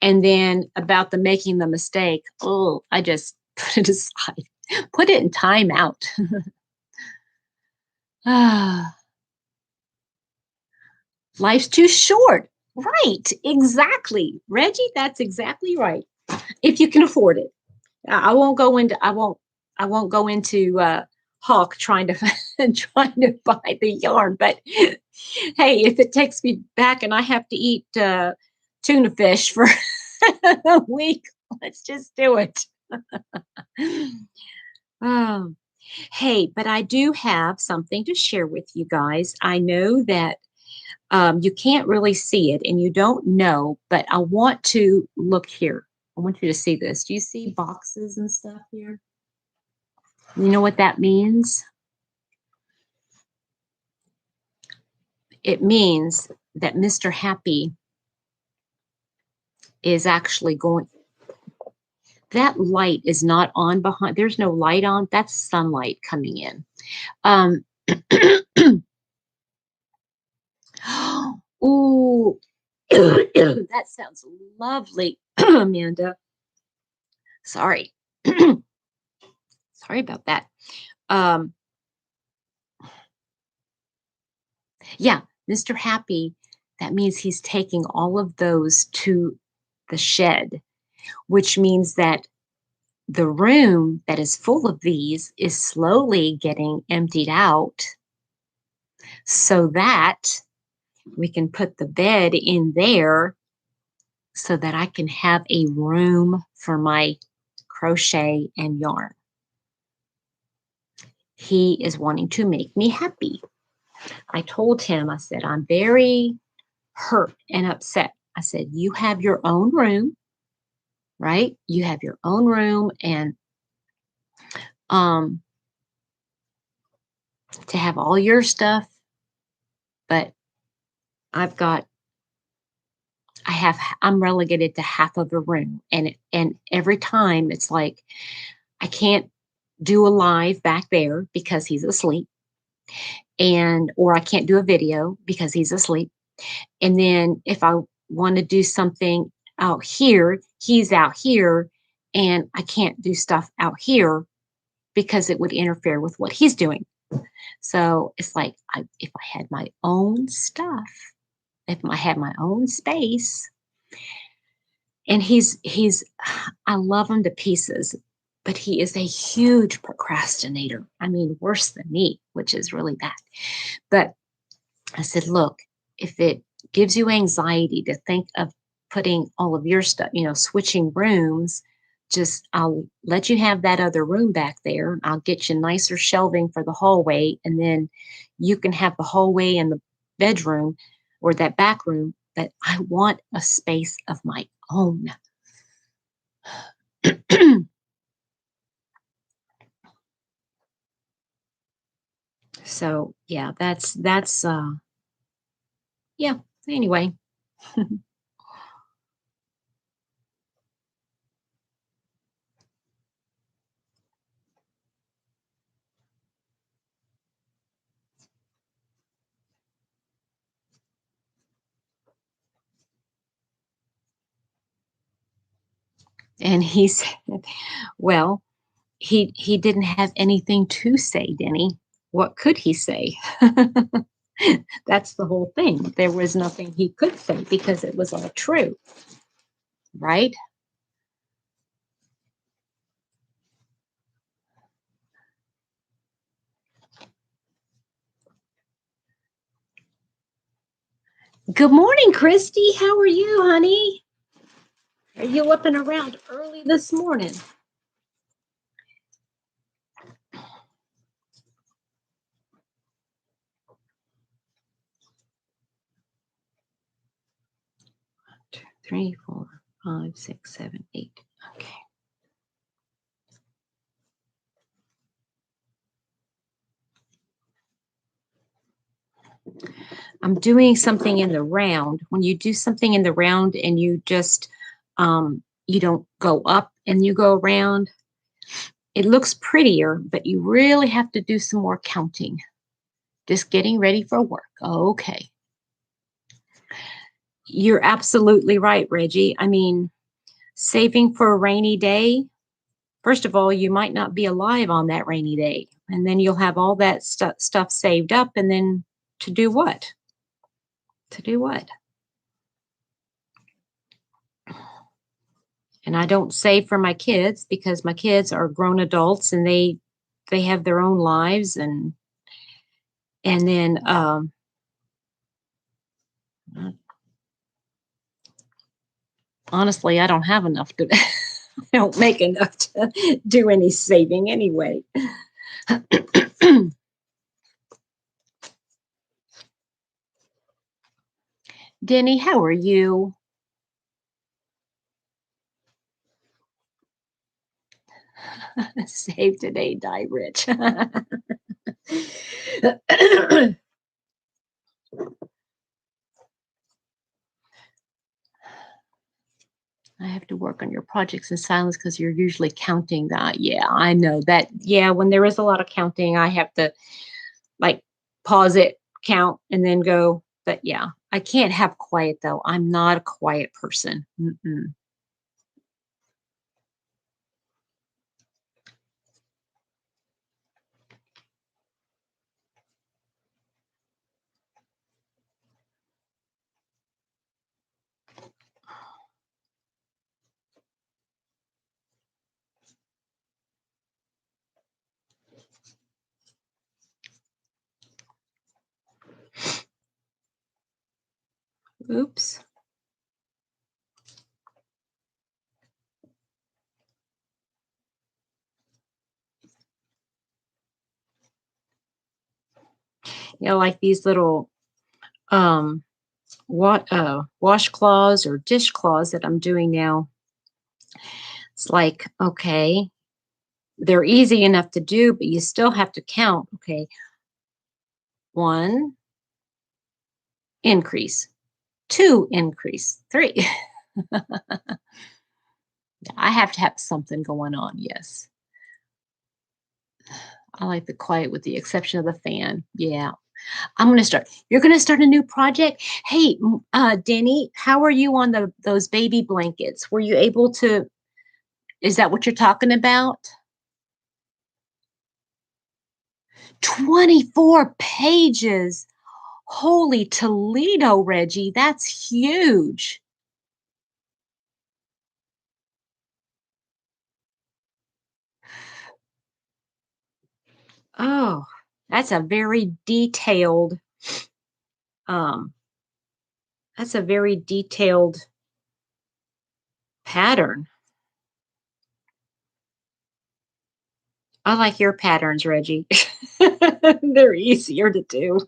And then about the making the mistake, oh, I just put it aside, put it in timeout. Ah, life's too short. Right, exactly. Reggie, that's exactly right. If you can afford it. I won't go into Hawk trying to trying to buy the yarn. But hey, if it takes me back and I have to eat tuna fish for a week, let's just do it. Oh, hey, but I do have something to share with you guys. I know that you can't really see it and you don't know, but I want to look here. I want you to see this. Do you see boxes and stuff here? You know what that means? It means that Mr. Happy is actually going. That light is not on behind. There's no light on. That's sunlight coming in. Um, ooh, that sounds lovely, Amanda. Sorry. Sorry about that. Um, yeah, Mr. Happy, that means he's taking all of those to the shed, which means that the room that is full of these is slowly getting emptied out so that we can put the bed in there so that I can have a room for my crochet and yarn. He is wanting to make me happy. I told him, I said, I'm very hurt and upset. I said, you have your own room, right? You have your own room, and um, to have all your stuff, but I've got I'm relegated to half of the room, and every time it's like I can't do a live back there because he's asleep, and or I can't do a video because he's asleep. And then if I want to do something out here, he's out here, and I can't do stuff out here because it would interfere with what he's doing. So it's like if I had my own stuff, if I had my own space, and he's I love him to pieces, but he is a huge procrastinator. I mean, worse than me, which is really bad. But I said, look, if it gives you anxiety to think of putting all of your stuff, switching rooms, just I'll let you have that other room back there. I'll get you nicer shelving for the hallway, and then you can have the hallway and the bedroom or that back room. But I want a space of my own. So yeah, that's yeah. Anyway, And he said, well, he didn't have anything to say, Denny. What could he say? That's the whole thing. There was nothing he could say because it was all true, right? Good morning, Christy. How are you, honey? Are you up and around early this morning? Two, 3, 4, 5, 6, 7, 8. Okay. I'm doing something in the round. When you do something in the round and you just you don't go up and you go around, it looks prettier, but you really have to do some more counting. Just getting ready for work. Okay. You're absolutely right, Reggie. I mean, saving for a rainy day, first of all, you might not be alive on that rainy day. And then you'll have all that stuff saved up. And then to do what? To do what? And I don't save for my kids because my kids are grown adults and they have their own lives and then honestly I don't have enough to I don't make enough to do any saving anyway. Denny, how are you? Save today, die rich. I have to work on your projects in silence because you're usually counting that. Yeah, I know that. Yeah, when there is a lot of counting, I have to like pause it, count, and then go. But yeah, I can't have quiet though. I'm not a quiet person. Mm-mm. Oops. You know, like these little um washcloths or dishcloths that I'm doing now. It's like, okay, they're easy enough to do, but you still have to count. Okay, one, increase, two, increase, three. I have to have something going on. Yes. I like the quiet with the exception of the fan. Yeah. I'm going to start. You're going to start a new project? Hey, Denny, how are you on those baby blankets? Were you able to, is that what you're talking about? 24 pages. Holy Toledo, Reggie. That's huge. Oh, that's a very detailed, um, that's a very detailed pattern. I like your patterns, Reggie. They're easier to do.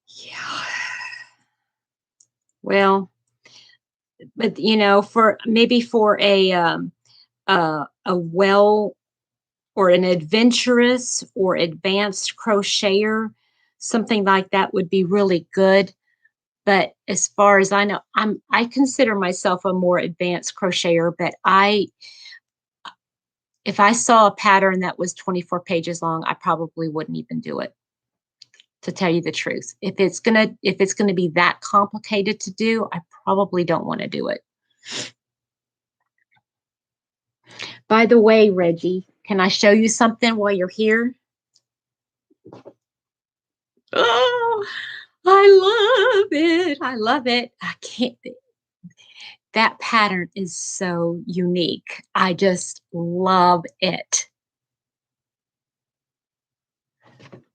Yeah. Well, but you know, for maybe for a well or an adventurous or advanced crocheter, something like that would be really good. But as far as I know, I consider myself a more advanced crocheter, but If I saw a pattern that was 24 pages long, I probably wouldn't even do it, to tell you the truth. If it's gonna be that complicated to do, I probably don't want to do it. By the way, Reggie, can I show you something while you're here? Oh, I love it. I love it. I can't. That pattern is so unique. I just love it.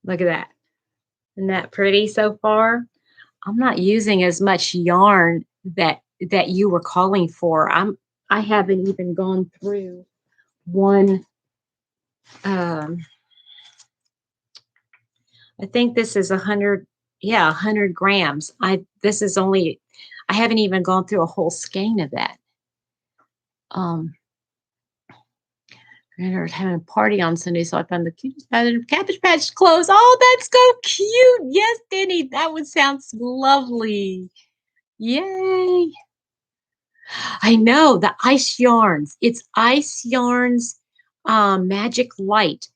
Look at that. Isn't that pretty so far? I'm not using as much yarn that you were calling for. I haven't even gone through one. I think this is 100, yeah, 100 grams. This is only, I haven't even gone through a whole skein of that. Granddaughter's having a party on Sunday, so I found the cutest pattern of Cabbage Patch clothes. Oh, that's so cute. Yes, Denny, that would sound lovely. Yay. I know, the ice yarns. It's ice yarns, magic light.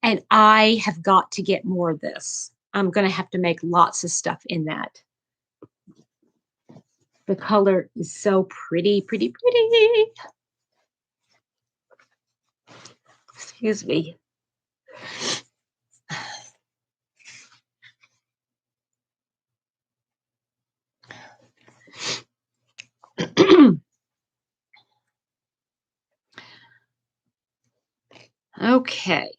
And I have got to get more of this. I'm going to have to make lots of stuff in that. The color is so pretty, pretty, pretty. Excuse me. Okay.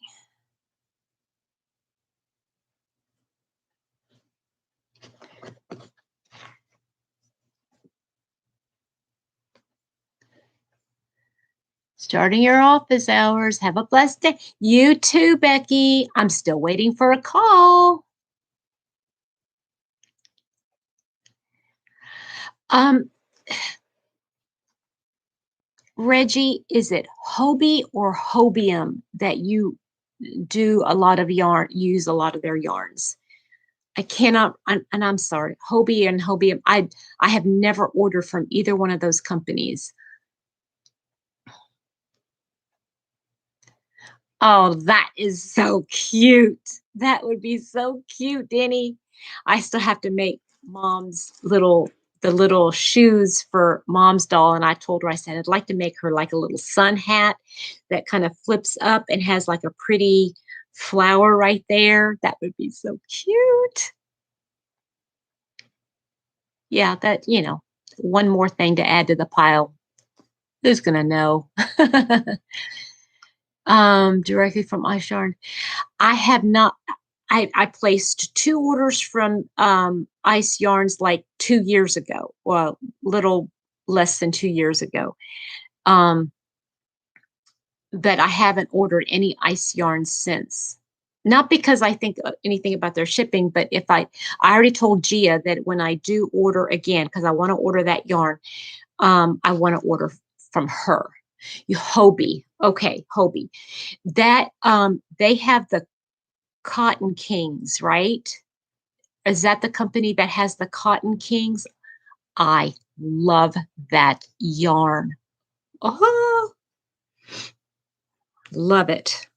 Starting your office hours. Have a blessed day. You too, Becky. I'm still waiting for a call. Reggie, is it Hobie or Hobium that you do a lot of yarn, use a lot of their yarns? I cannot, and I'm sorry, Hobie and Hobium. I have never ordered from either one of those companies. Oh, that is so cute. That would be so cute, Danny. I still have to make mom's the little shoes for mom's doll. And I told her, I said, I'd like to make her like a little sun hat that kind of flips up and has like a pretty flower right there. That would be so cute. Yeah, one more thing to add to the pile. Who's gonna know? Directly from Ice Yarn. I have not. I placed 2 orders from Ice Yarns like 2 years ago, well, little less than 2 years ago. But I haven't ordered any Ice Yarns since. Not because I think anything about their shipping, but I already told Gia that when I do order again, because I want to order that yarn, I want to order from her. Hobie. Okay, Hobie. That they have the Cotton Kings, right? Is that the company that has the Cotton Kings? I love that yarn. Oh, love it.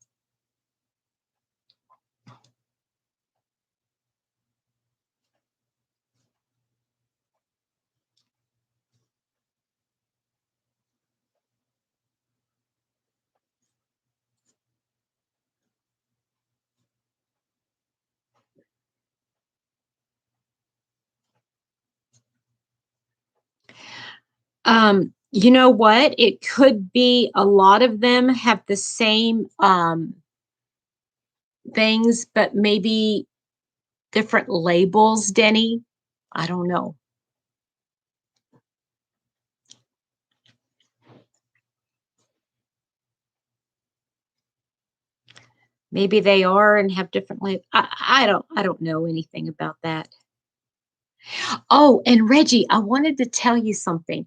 You know what? It could be a lot of them have the same things, but maybe different labels, Denny. I don't know. Maybe they are and have different labels. I don't know anything about that. Oh, and Reggie, I wanted to tell you something.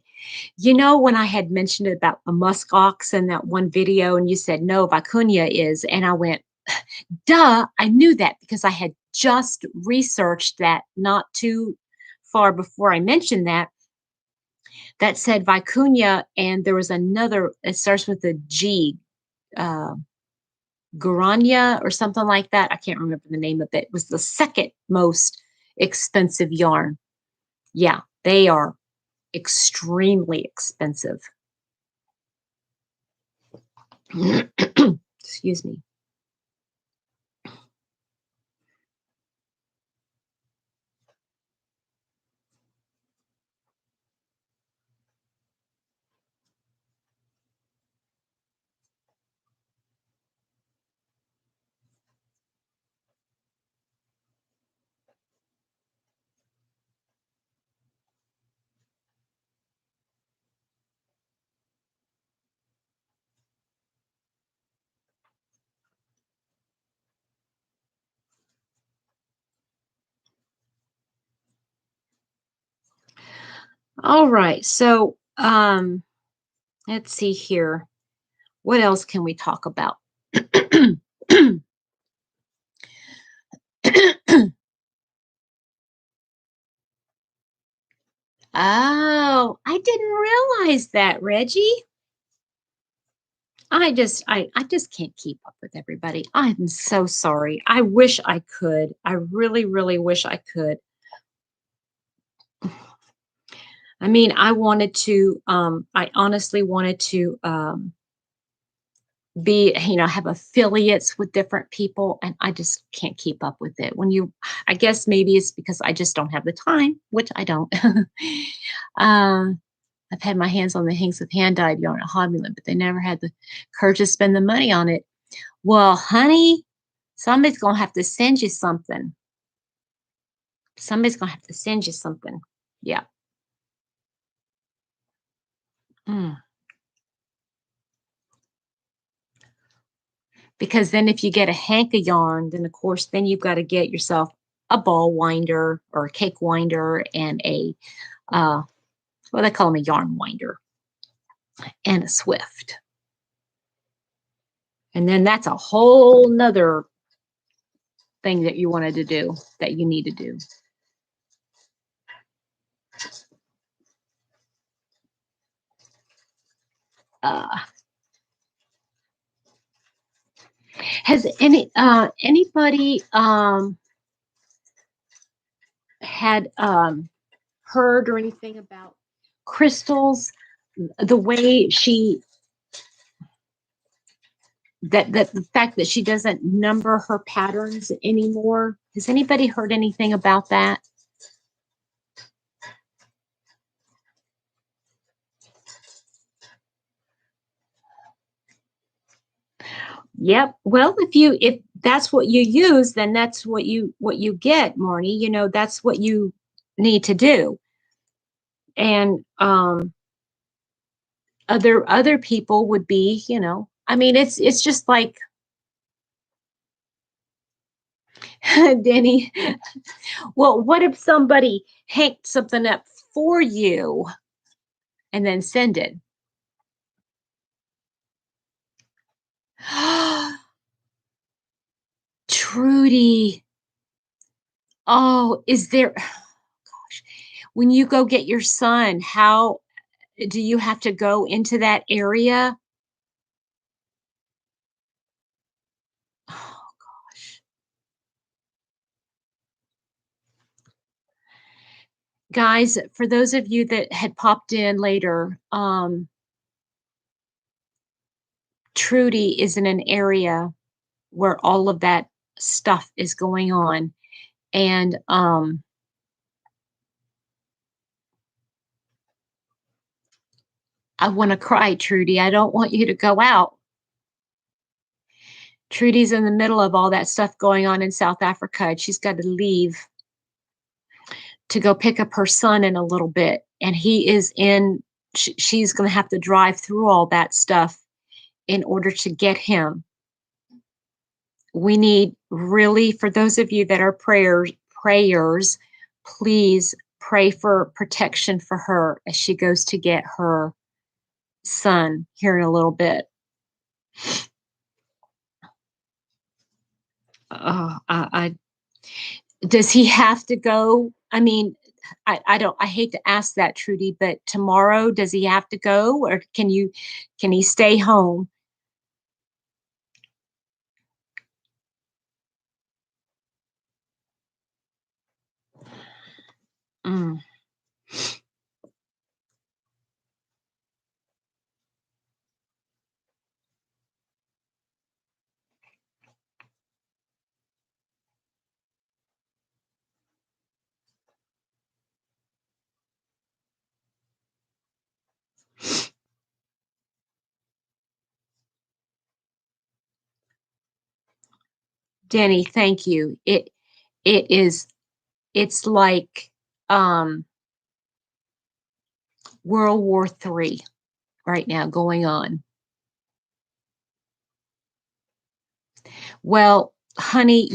You know, when I had mentioned about the musk ox in that one video, and you said, no, vicuña is, and I went, duh, I knew that because I had just researched that not too far before I mentioned that. That said vicuña, and there was another, it starts with a G. uh, Guarania or something like that. I can't remember the name of it. It was the second most expensive yarn. Yeah, they are extremely expensive. Excuse me. All right. So, let's see here. What else can we talk about? Oh, I didn't realize that, Reggie. I just can't keep up with everybody. I'm so sorry. I wish I could. I really, really wish I could. I mean, I honestly wanted to have affiliates with different people, and I just can't keep up with it. I guess maybe it's because I just don't have the time, which I don't. uh, I've had my hands on the Hinks of hand dyed yarn at Hobbyland, but they never had the courage to spend the money on it. Well, honey, somebody's gonna have to send you something. Somebody's gonna have to send you something. Yeah. Mm. Because then if you get a hank of yarn, then of course, then you've got to get yourself a ball winder or a cake winder and uh, they call them a yarn winder and a Swift. And then that's a whole nother thing that you wanted to do that you need to do. Uh, has anybody had heard or anything about Crystal's, the way that the fact that she doesn't number her patterns anymore? Has anybody heard anything about that? Yep. Well, if that's what you use, then that's what you get, Marnie. That's what you need to do. And other people would be, I mean, it's just like Denny. Well, what if somebody hanked something up for you and then send it? Trudy. Oh, is there, gosh, when you go get your son, how do you have to go into that area? Oh gosh. Guys, for those of you that had popped in later, Trudy is in an area where all of that stuff is going on. And I want to cry, Trudy. I don't want you to go out. Trudy's in the middle of all that stuff going on in South Africa, and she's got to leave to go pick up her son in a little bit. And she's going to have to drive through all that stuff in order to get him. We need, really, for those of you that are prayers, please pray for protection for her as she goes to get her son here in a little bit. Does he have to go? I mean, I hate to ask that, Trudy, but tomorrow, does he have to go, or can he stay home? Mm. Denny, thank you. It is it's like World War III right now going on. Well, honey,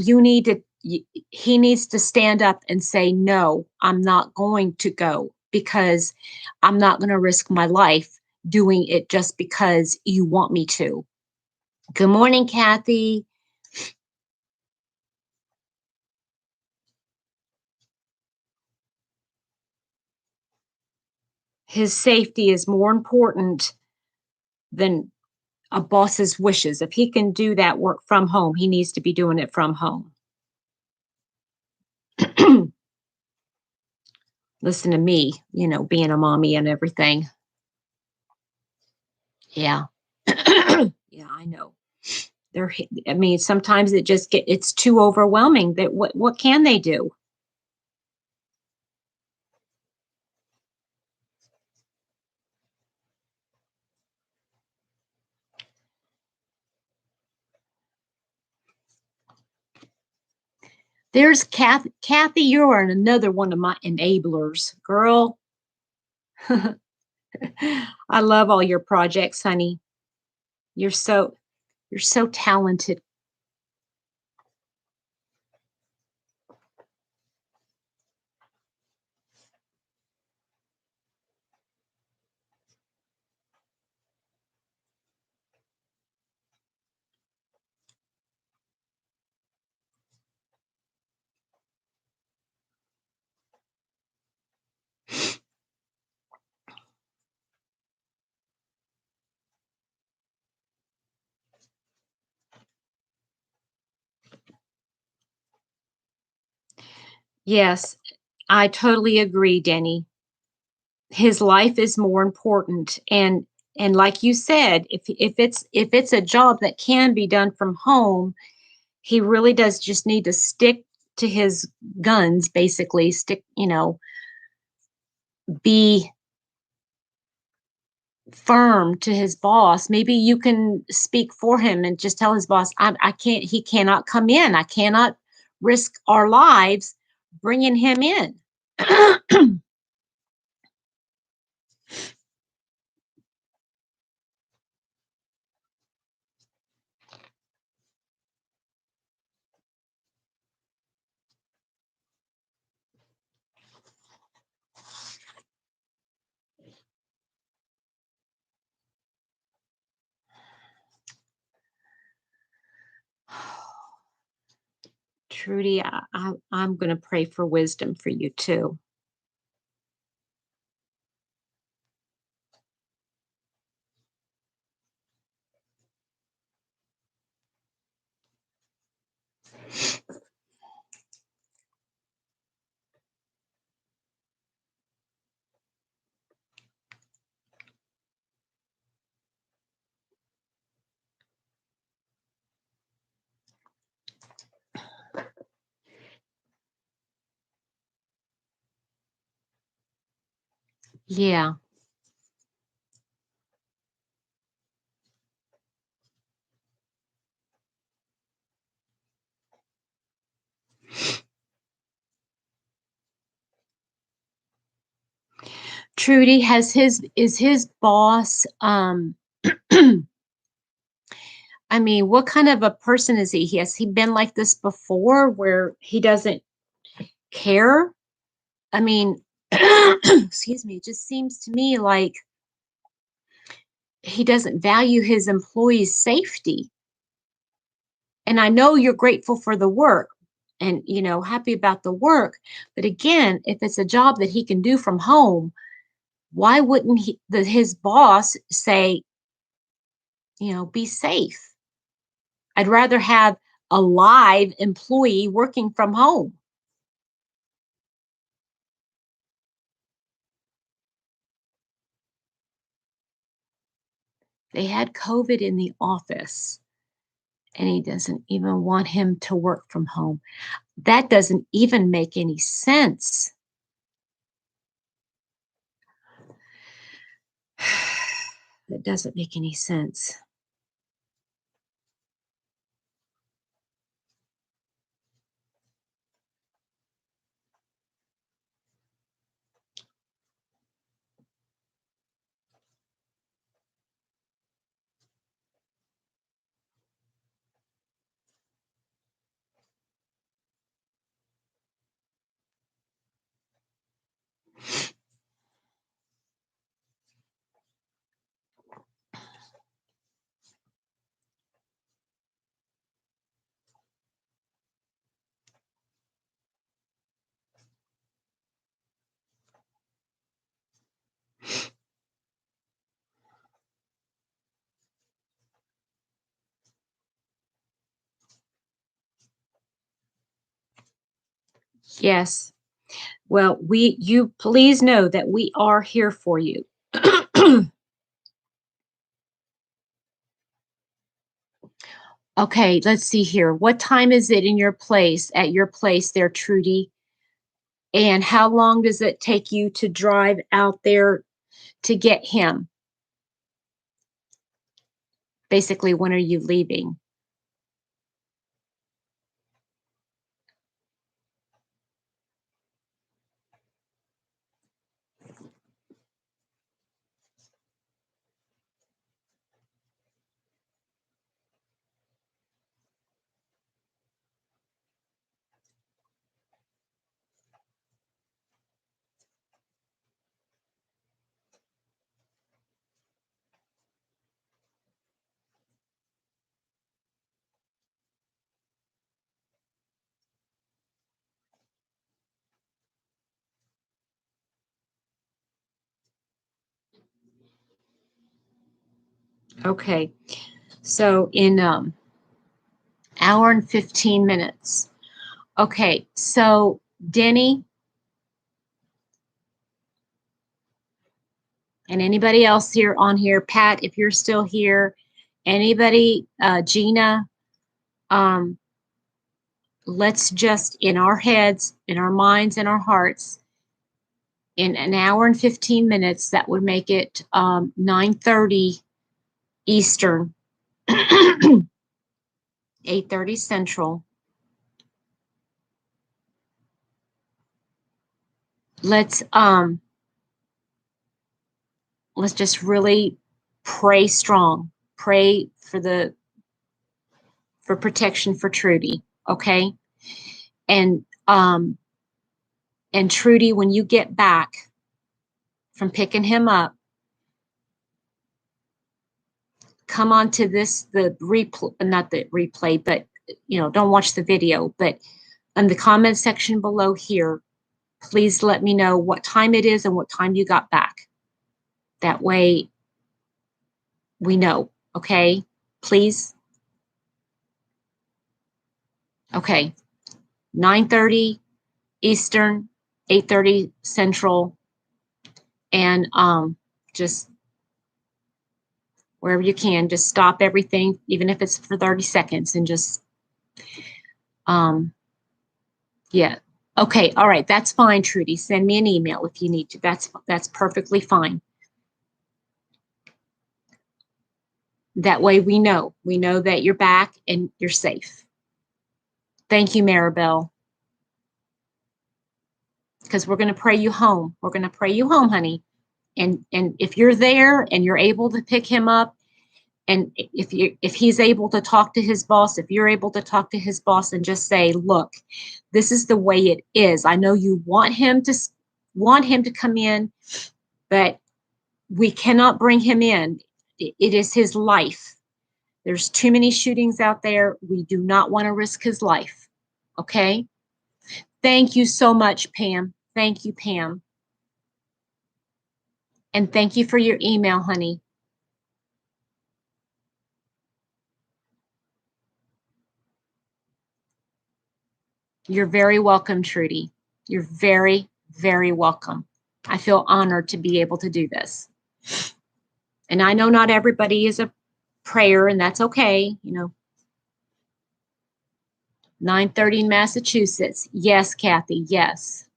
he needs to stand up and say, no, I'm not going to go because I'm not going to risk my life doing it just because you want me to. Good morning, Kathy. His safety is more important than a boss's wishes. If he can do that work from home, he needs to be doing it from home. Listen to me, being a mommy and everything. Yeah. Yeah, I know. I mean, sometimes it's too overwhelming that what can they do? There's Kathy, you're another one of my enablers, girl. I love all your projects, honey. You're so you're so talented. Yes, I totally agree, Denny. His life is more important, and like you said, if it's a job that can be done from home, he really does just need to stick to his guns, basically be firm to his boss. Maybe you can speak for him and just tell his boss, I can't, he cannot come in. I cannot risk our lives bringing him in. Trudy, I'm going to pray for wisdom for you too. Yeah. Trudy is his boss I mean, what kind of a person is he? Has he been like this before where he doesn't care? I mean, excuse me, it just seems to me like he doesn't value his employees' safety. And I know you're grateful for the work and, happy about the work. But again, if it's a job that he can do from home, why wouldn't his boss say, be safe? I'd rather have a live employee working from home. They had COVID in the office, and he doesn't even want him to work from home. That doesn't even make any sense. That doesn't make any sense. Yes. Well, you please know that we are here for you. Okay, let's see here. What time is it in your place, at your place there, Trudy? And how long does it take you to drive out there to get him? Basically, when are you leaving? Okay, so in hour and 15 minutes. Okay, so Denny and anybody else here on here, Pat, if you're still here, anybody, Gina, um, let's just in our heads, in our minds, in our hearts, in an hour and 15 minutes, that would make it 9:30 Eastern, 8:30 Central. Let's just really pray strong. Pray for protection for Trudy, okay? And Trudy, when you get back from picking him up, come on to the replay, not the replay, but don't watch the video, but in the comment section below here, please let me know what time it is and what time you got back. That way we know, okay? Please. Okay. 9:30 Eastern, 8:30 Central, and just wherever you can, just stop everything, even if it's for 30 seconds, and just yeah. Okay, all right, that's fine, Trudy. Send me an email if you need to. That's perfectly fine. That way we know that you're back and you're safe. Thank you, Maribel. Because we're going to pray you home. We're going to pray you home, honey. And if you're there and you're able to pick him up, and if he's able to talk to his boss, if you're able to talk to his boss and just say, look, this is the way it is. I know you want him to come in, but we cannot bring him in. It is his life. There's too many shootings out there. We do not want to risk his life. Okay? Thank you so much, Pam. Thank you, Pam. And thank you for your email, honey. You're very welcome, Trudy. You're very, very welcome. I feel honored to be able to do this. And I know not everybody is a prayer, and that's okay. 9:30 in Massachusetts. Yes, Kathy, yes.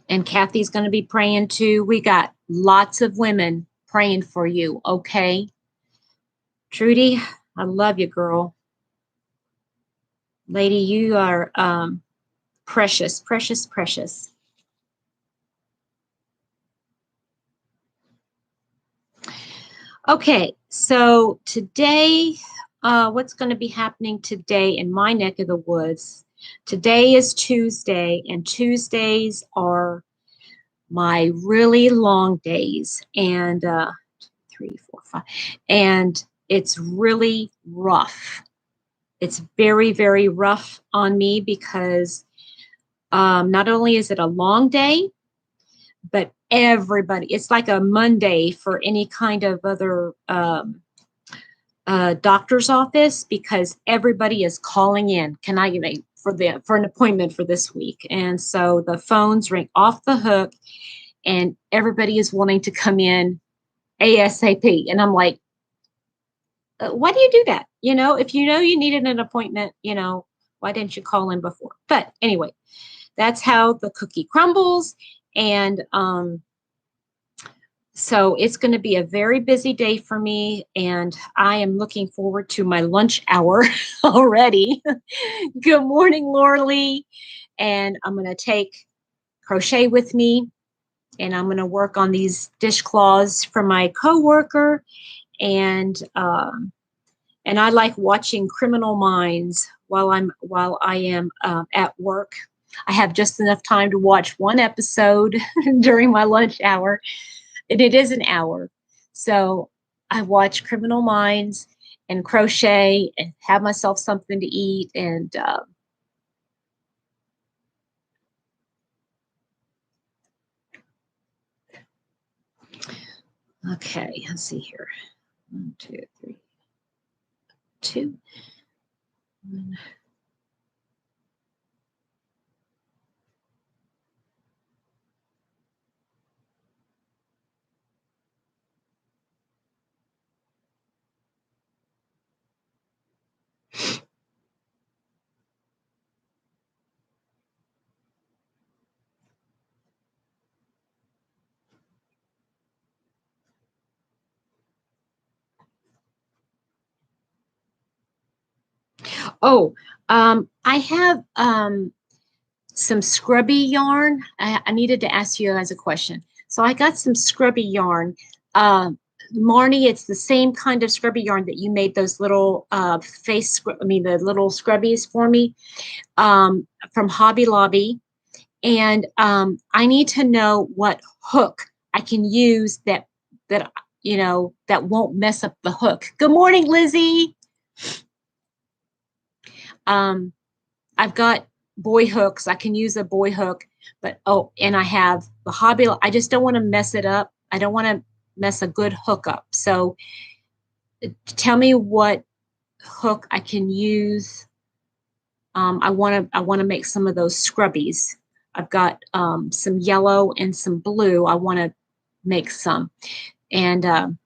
And Kathy's going to be praying too. We got lots of women praying for you, okay? Trudy, I love you, girl. Lady, you are precious, precious, precious. Okay, so today, what's going to be happening today in my neck of the woods? Today is Tuesday, and Tuesdays are my really long days, and 3, 4, 5, and it's really rough. It's very, very rough on me because not only is it a long day, but everybody, it's like a Monday for any kind of other doctor's office because everybody is calling in. Can I get for an appointment for this week? And so the phones ring off the hook, and everybody is wanting to come in ASAP. And I'm like, why do you do that? If you know you needed an appointment, why didn't you call in before? But anyway, that's how the cookie crumbles. And so it's going to be a very busy day for me. And I am looking forward to my lunch hour already. Good morning, Laura Lee. And I'm going to take crochet with me. And I'm going to work on these dishcloths for my coworker. And I like watching Criminal Minds while I am at work. I have just enough time to watch one episode during my lunch hour, and it is an hour. So I watch Criminal Minds and crochet and have myself something to eat. And okay, let's see here. 1, 2, 3, 2. 1. Oh, I have some scrubby yarn. I needed to ask you guys a question. So I got some scrubby yarn. Marnie, it's the same kind of scrubby yarn that you made those little the little scrubbies for me from Hobby Lobby. And I need to know what hook I can use that won't mess up the hook. Good morning, Lizzie. I've got boy hooks. I can use a boy hook, but and I have the Hobby. I just don't want to mess it up. I don't want to mess a good hook up. So tell me what hook I can use. I want to make some of those scrubbies. I've got some yellow and some blue. I want to make some, and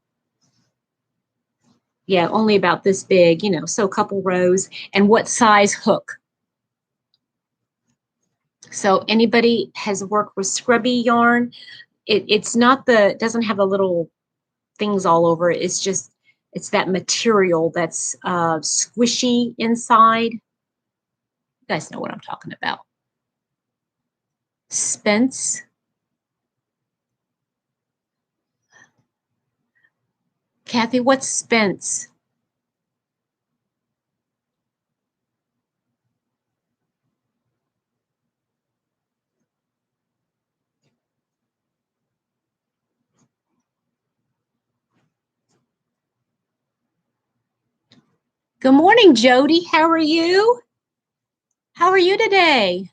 yeah, only about this big, so a couple rows. And what size hook? So anybody has worked with scrubby yarn? It's not it doesn't have the little things all over it. It's that material that's squishy inside. You guys know what I'm talking about. Spence. Kathy, what's Spence? Good morning, Jody. How are you? How are you today?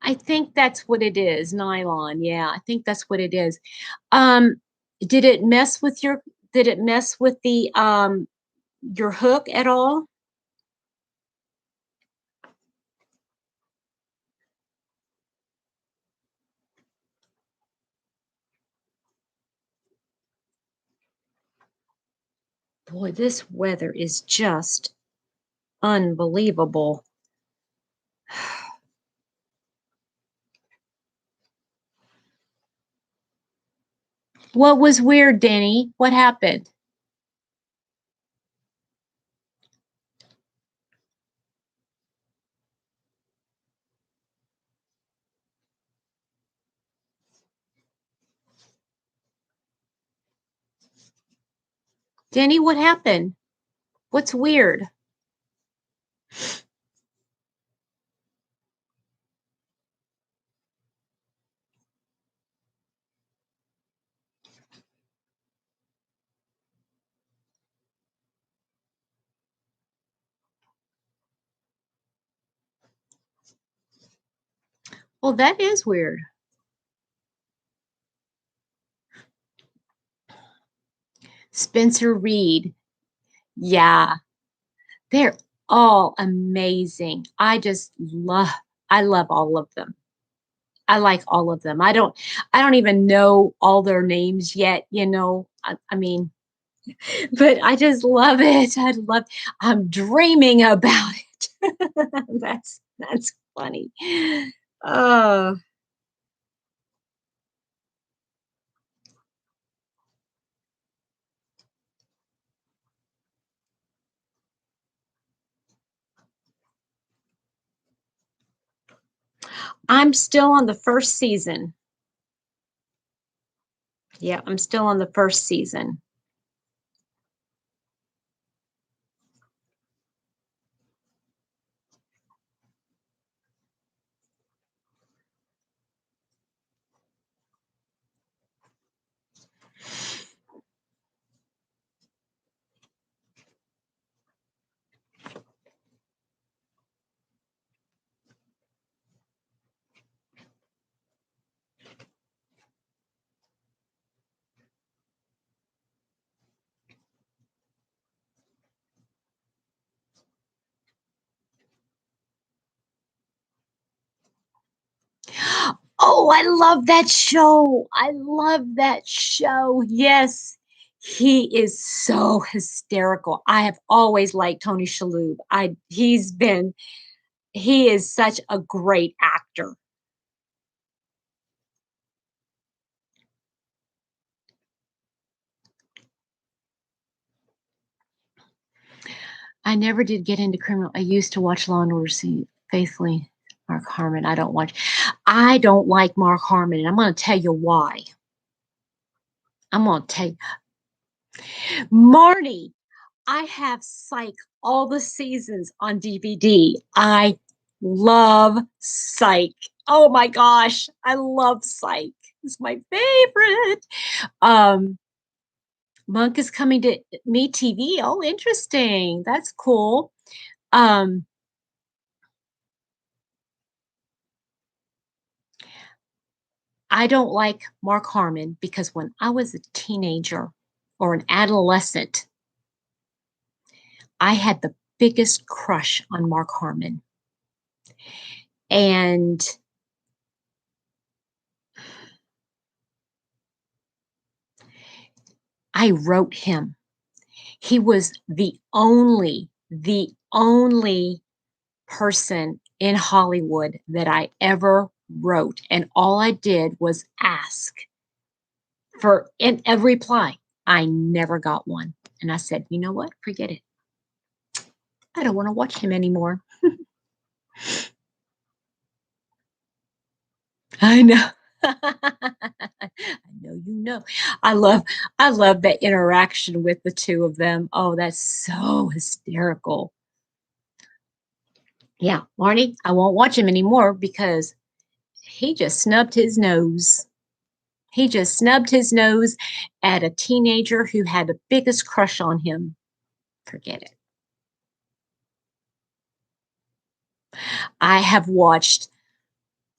I think that's what it is, nylon. Yeah, I think that's what it is. Um, did it mess with your did it mess with the your hook at all? Boy, this weather is just unbelievable. What was weird, Danny? What happened? Danny, what happened? What's weird? Well, that is weird. Spencer Reed. Yeah, they're all amazing. I love all of them. I like all of them. I don't even know all their names yet, you know. I mean, but I just love it. I'm dreaming about it. That's funny. Oh, I'm still on the first season. Yeah, I'm still on the first season. Oh, I love that show. I love that show. Yes. He is so hysterical. I have always liked Tony Shalhoub. He is such a great actor. I never did get into criminal. I used to watch Law and Order faithfully. Mark Harmon. I don't like Mark Harmon, and I'm going to tell you why. I'm going to tell you. Marty, I have Psych all the seasons on DVD. I love Psych. Oh my gosh, I love Psych. It's my favorite. Um, Monk is coming to Me TV. Oh, interesting. That's cool. Um, I don't like Mark Harmon because when I was a teenager or an adolescent, I had the biggest crush on Mark Harmon. And I wrote him. He was the only person in Hollywood that I ever wrote. And all I did was ask for in a reply. I never got one. And I said, you know what? Forget it. I don't want to watch him anymore. I know. I know you know. I love I love that interaction with the two of them. Oh, that's so hysterical. Yeah, Marnie, I won't watch him anymore because he just snubbed his nose. He just snubbed his nose at a teenager who had the biggest crush on him. Forget it. I have watched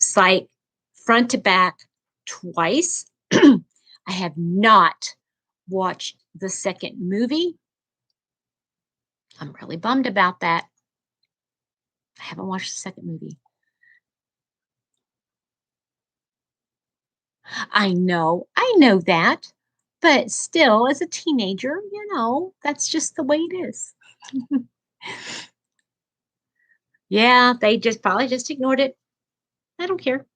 Psych, front to back twice. I have not watched the second movie. I'm really bummed about that. I haven't watched the second movie. I know that, but still, as a teenager, that's just the way it is. Yeah, they just probably just ignored it. I don't care.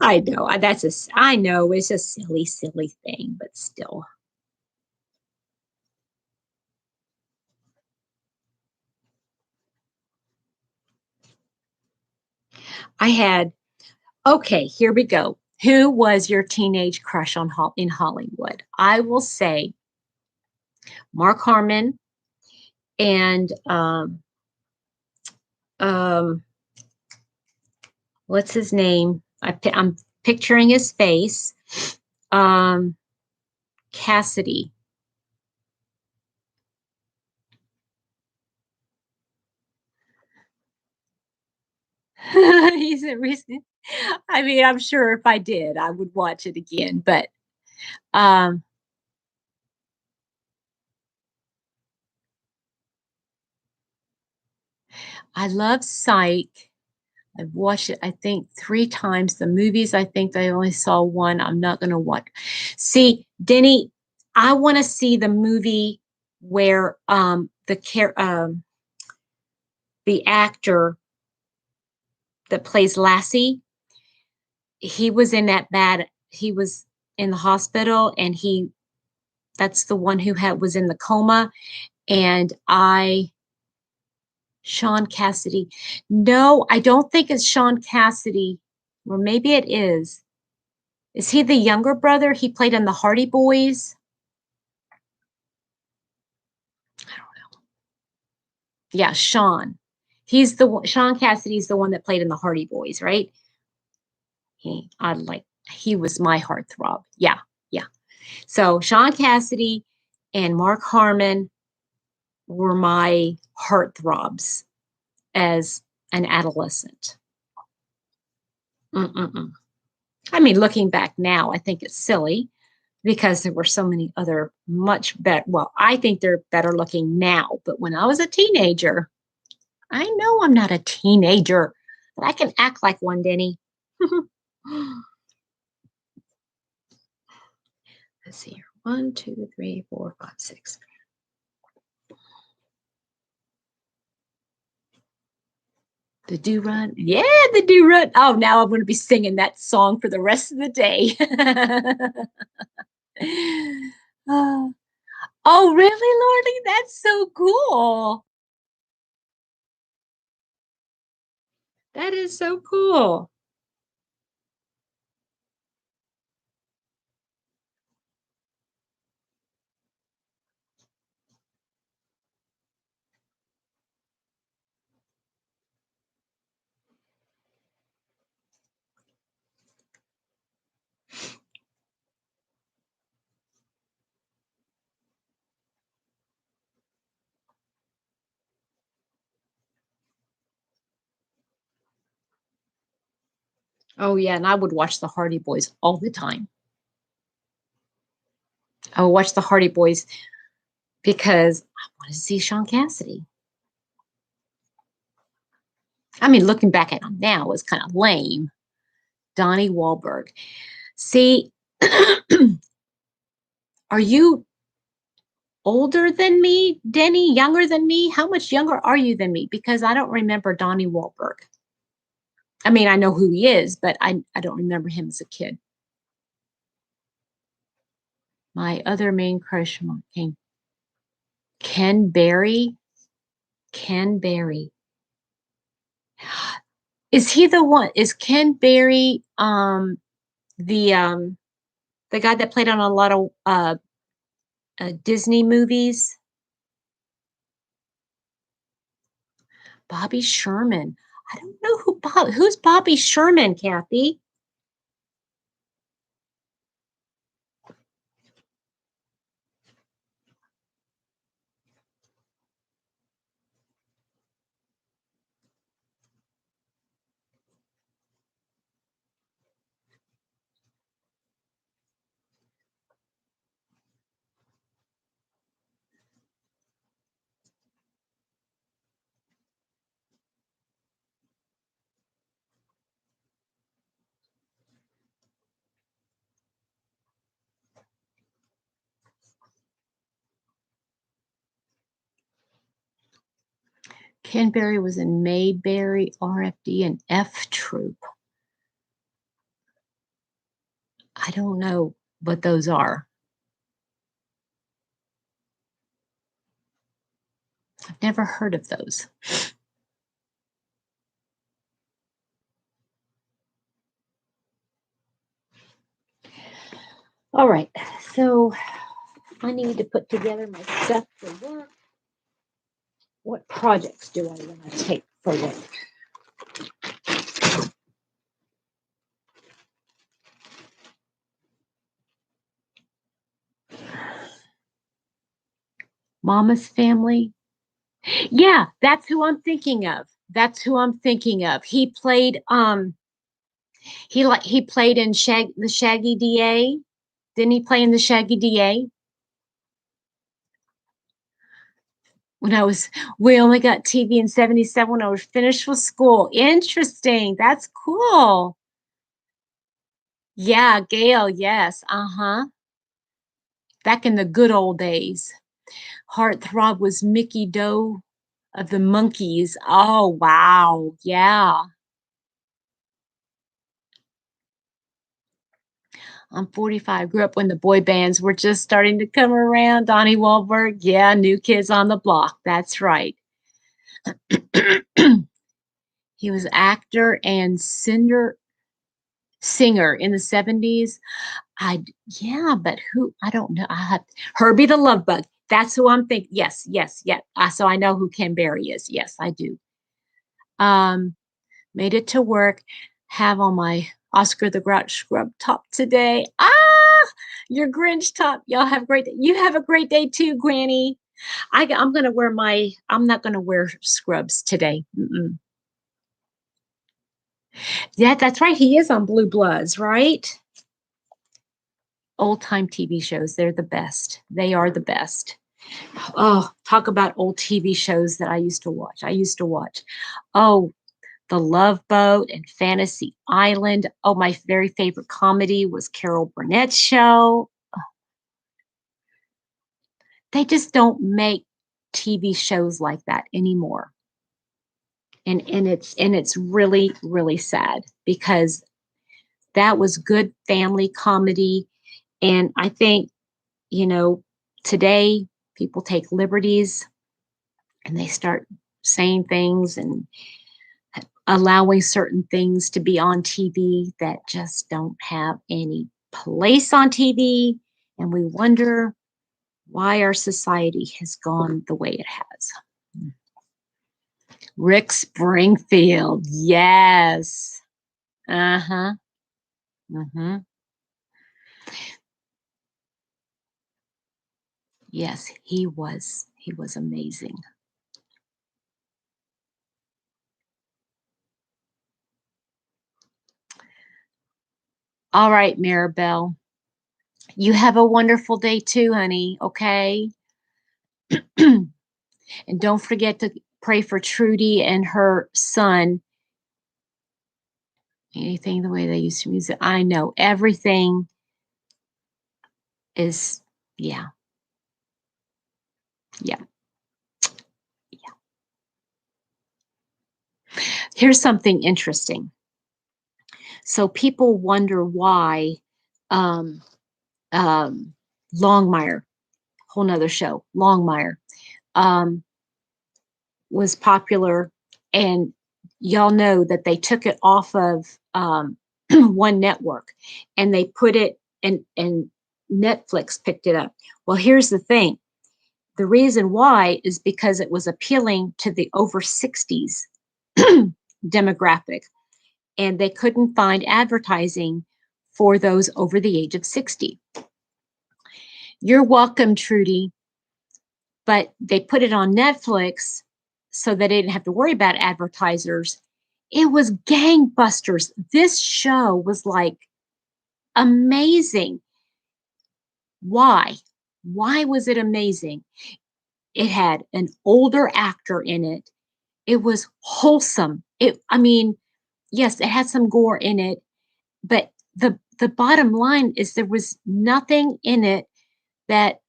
I know I know it's a silly thing, but still. I had, okay, here we go. Who was your teenage crush in Hollywood? I will say Mark Harmon and um, what's his name? I'm picturing his face. Um, Cassidy. He's a recent. I mean, I'm sure if I did, I would watch it again. But um, I love Psych. I've watched it, I think, 3 times. The movies, I think I only saw one. I'm not going to watch. See, Denny, I want to see the movie where the actor that plays Lassie, he was in that bad. He was in the hospital, and that's the one who was in the coma. And Sean Cassidy. No, I don't think it's Sean Cassidy, or maybe it is. Is he the younger brother? He played in the Hardy Boys. I don't know. Yeah, Sean. Sean Cassidy's the one that played in the Hardy Boys, right? He was my heartthrob. Yeah, yeah. So Sean Cassidy and Mark Harmon were my heartthrobs as an adolescent. Mm-mm-mm. I mean, looking back now, I think it's silly because there were so many other much better. Well, I think they're better looking now, but when I was a teenager, I know I'm not a teenager, but I can act like one, Denny. Let's see here. 1, 2, 3, 4, 5, 6. The do run. Yeah, the do run. Oh, now I'm going to be singing that song for the rest of the day. Oh, oh, really, Lordy? That's so cool. That is so cool. Oh, yeah. And I would watch the Hardy Boys all the time. I would watch the Hardy Boys because I want to see Sean Cassidy. I mean, looking back at him now is kind of lame. Donnie Wahlberg. See, are you older than me, Denny? Younger than me? How much younger are you than me? Because I don't remember Donnie Wahlberg. I mean, I know who he is, but I don't remember him as a kid. My other main crush came Ken Berry. Ken Berry. Is he the one? Is Ken Berry the the guy that played on a lot of Disney movies? Bobby Sherman. I don't know who's Bobby Sherman, Kathy. Ken Berry was in Mayberry, RFD, and F Troop. I don't know what those are. I've never heard of those. All right, so I need to put together my stuff for work. What projects do I want to take for work? Mama's Family. Yeah, that's who I'm thinking of. That's who I'm thinking of. He played he played in the Shaggy DA. Didn't he play in the Shaggy DA? We only got TV in 77 when I was finished with school. Interesting. That's cool. Yeah, Gail, yes. Uh-huh. Back in the good old days. Heartthrob was Mickey Doe of the Monkees. Oh, wow. Yeah. I'm 45. Grew up when the boy bands were just starting to come around. Donnie Wahlberg. Yeah, New Kids on the Block. That's right. He was actor and singer in the 70s. Yeah, but who? I don't know. Herbie the Love Bug. That's who I'm thinking. Yes, yes, yeah. So I know who Ken Berry is. Yes, I do. Um, Made it to work. Have on my Oscar the Grouch scrub top today. Your Grinch top. Y'all have a great day. You have a great day too, Granny. I'm gonna wear my. I'm not gonna wear scrubs today. Mm-mm. Yeah, that's right. He is on Blue Bloods, right? Old time TV shows. They're the best. They are the best. Oh, talk about old TV shows that I used to watch. Oh, The Love Boat and Fantasy Island. Oh, my very favorite comedy was Carol Burnett's show. They just don't make TV shows like that anymore. And it's really, really sad because that was good family comedy. And I think, you know, today people take liberties and they start saying things and allowing certain things to be on TV that just don't have any place on TV. And we wonder why our society has gone the way it has. Rick Springfield. Yes. Uh-huh. Mm-hmm. Yes, he was. He was amazing. All right, Maribel. You have a wonderful day too, honey. Okay. And don't forget to pray for Trudy and her son. Anything the way they used to use it. I know everything is, yeah, yeah, yeah. Here's something interesting. So people wonder why um, um, Longmire, whole nother show, Longmire, um, was popular. And y'all know that they took it off of one network and they put it and Netflix picked it up. Well, here's the thing. The reason why is because it was appealing to the over 60s demographic, and they couldn't find advertising for those over the age of 60. You're welcome, Trudy, but they put it on Netflix so that they didn't have to worry about advertisers. It was gangbusters. This show was like amazing. Why? Why was it amazing? It had an older actor in it. It was wholesome. I mean, yes, it had some gore in it, but the bottom line is there was nothing in it that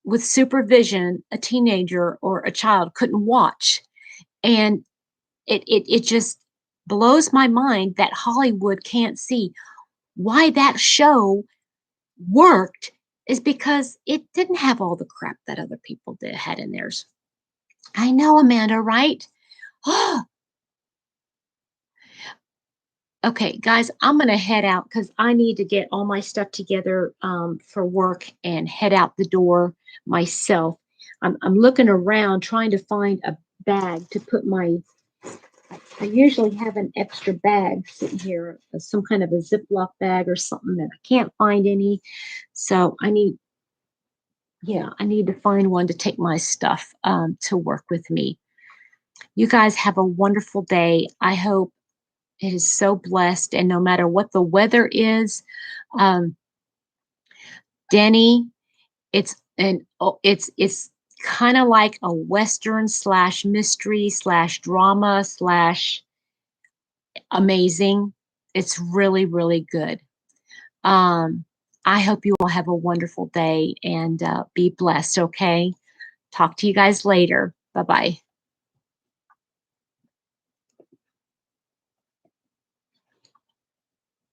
with supervision a teenager or a child couldn't watch. And it just blows my mind that Hollywood can't see why that show worked is because it didn't have all the crap that other people had in theirs. I know, Amanda, right? Okay, guys, I'm going to head out because I need to get all my stuff together for work and head out the door myself. I'm looking around trying to find a bag to put my. I usually have an extra bag sitting here, some kind of a Ziploc bag or something that I can't find any. So I need to find one to take my stuff to work with me. You guys have a wonderful day. I hope it is so blessed, and no matter what the weather is, um, Denny, it's kind of like a Western slash mystery slash drama slash amazing. It's really, really good. Um, I hope you all have a wonderful day and be blessed. Okay. Talk to you guys later. Bye bye.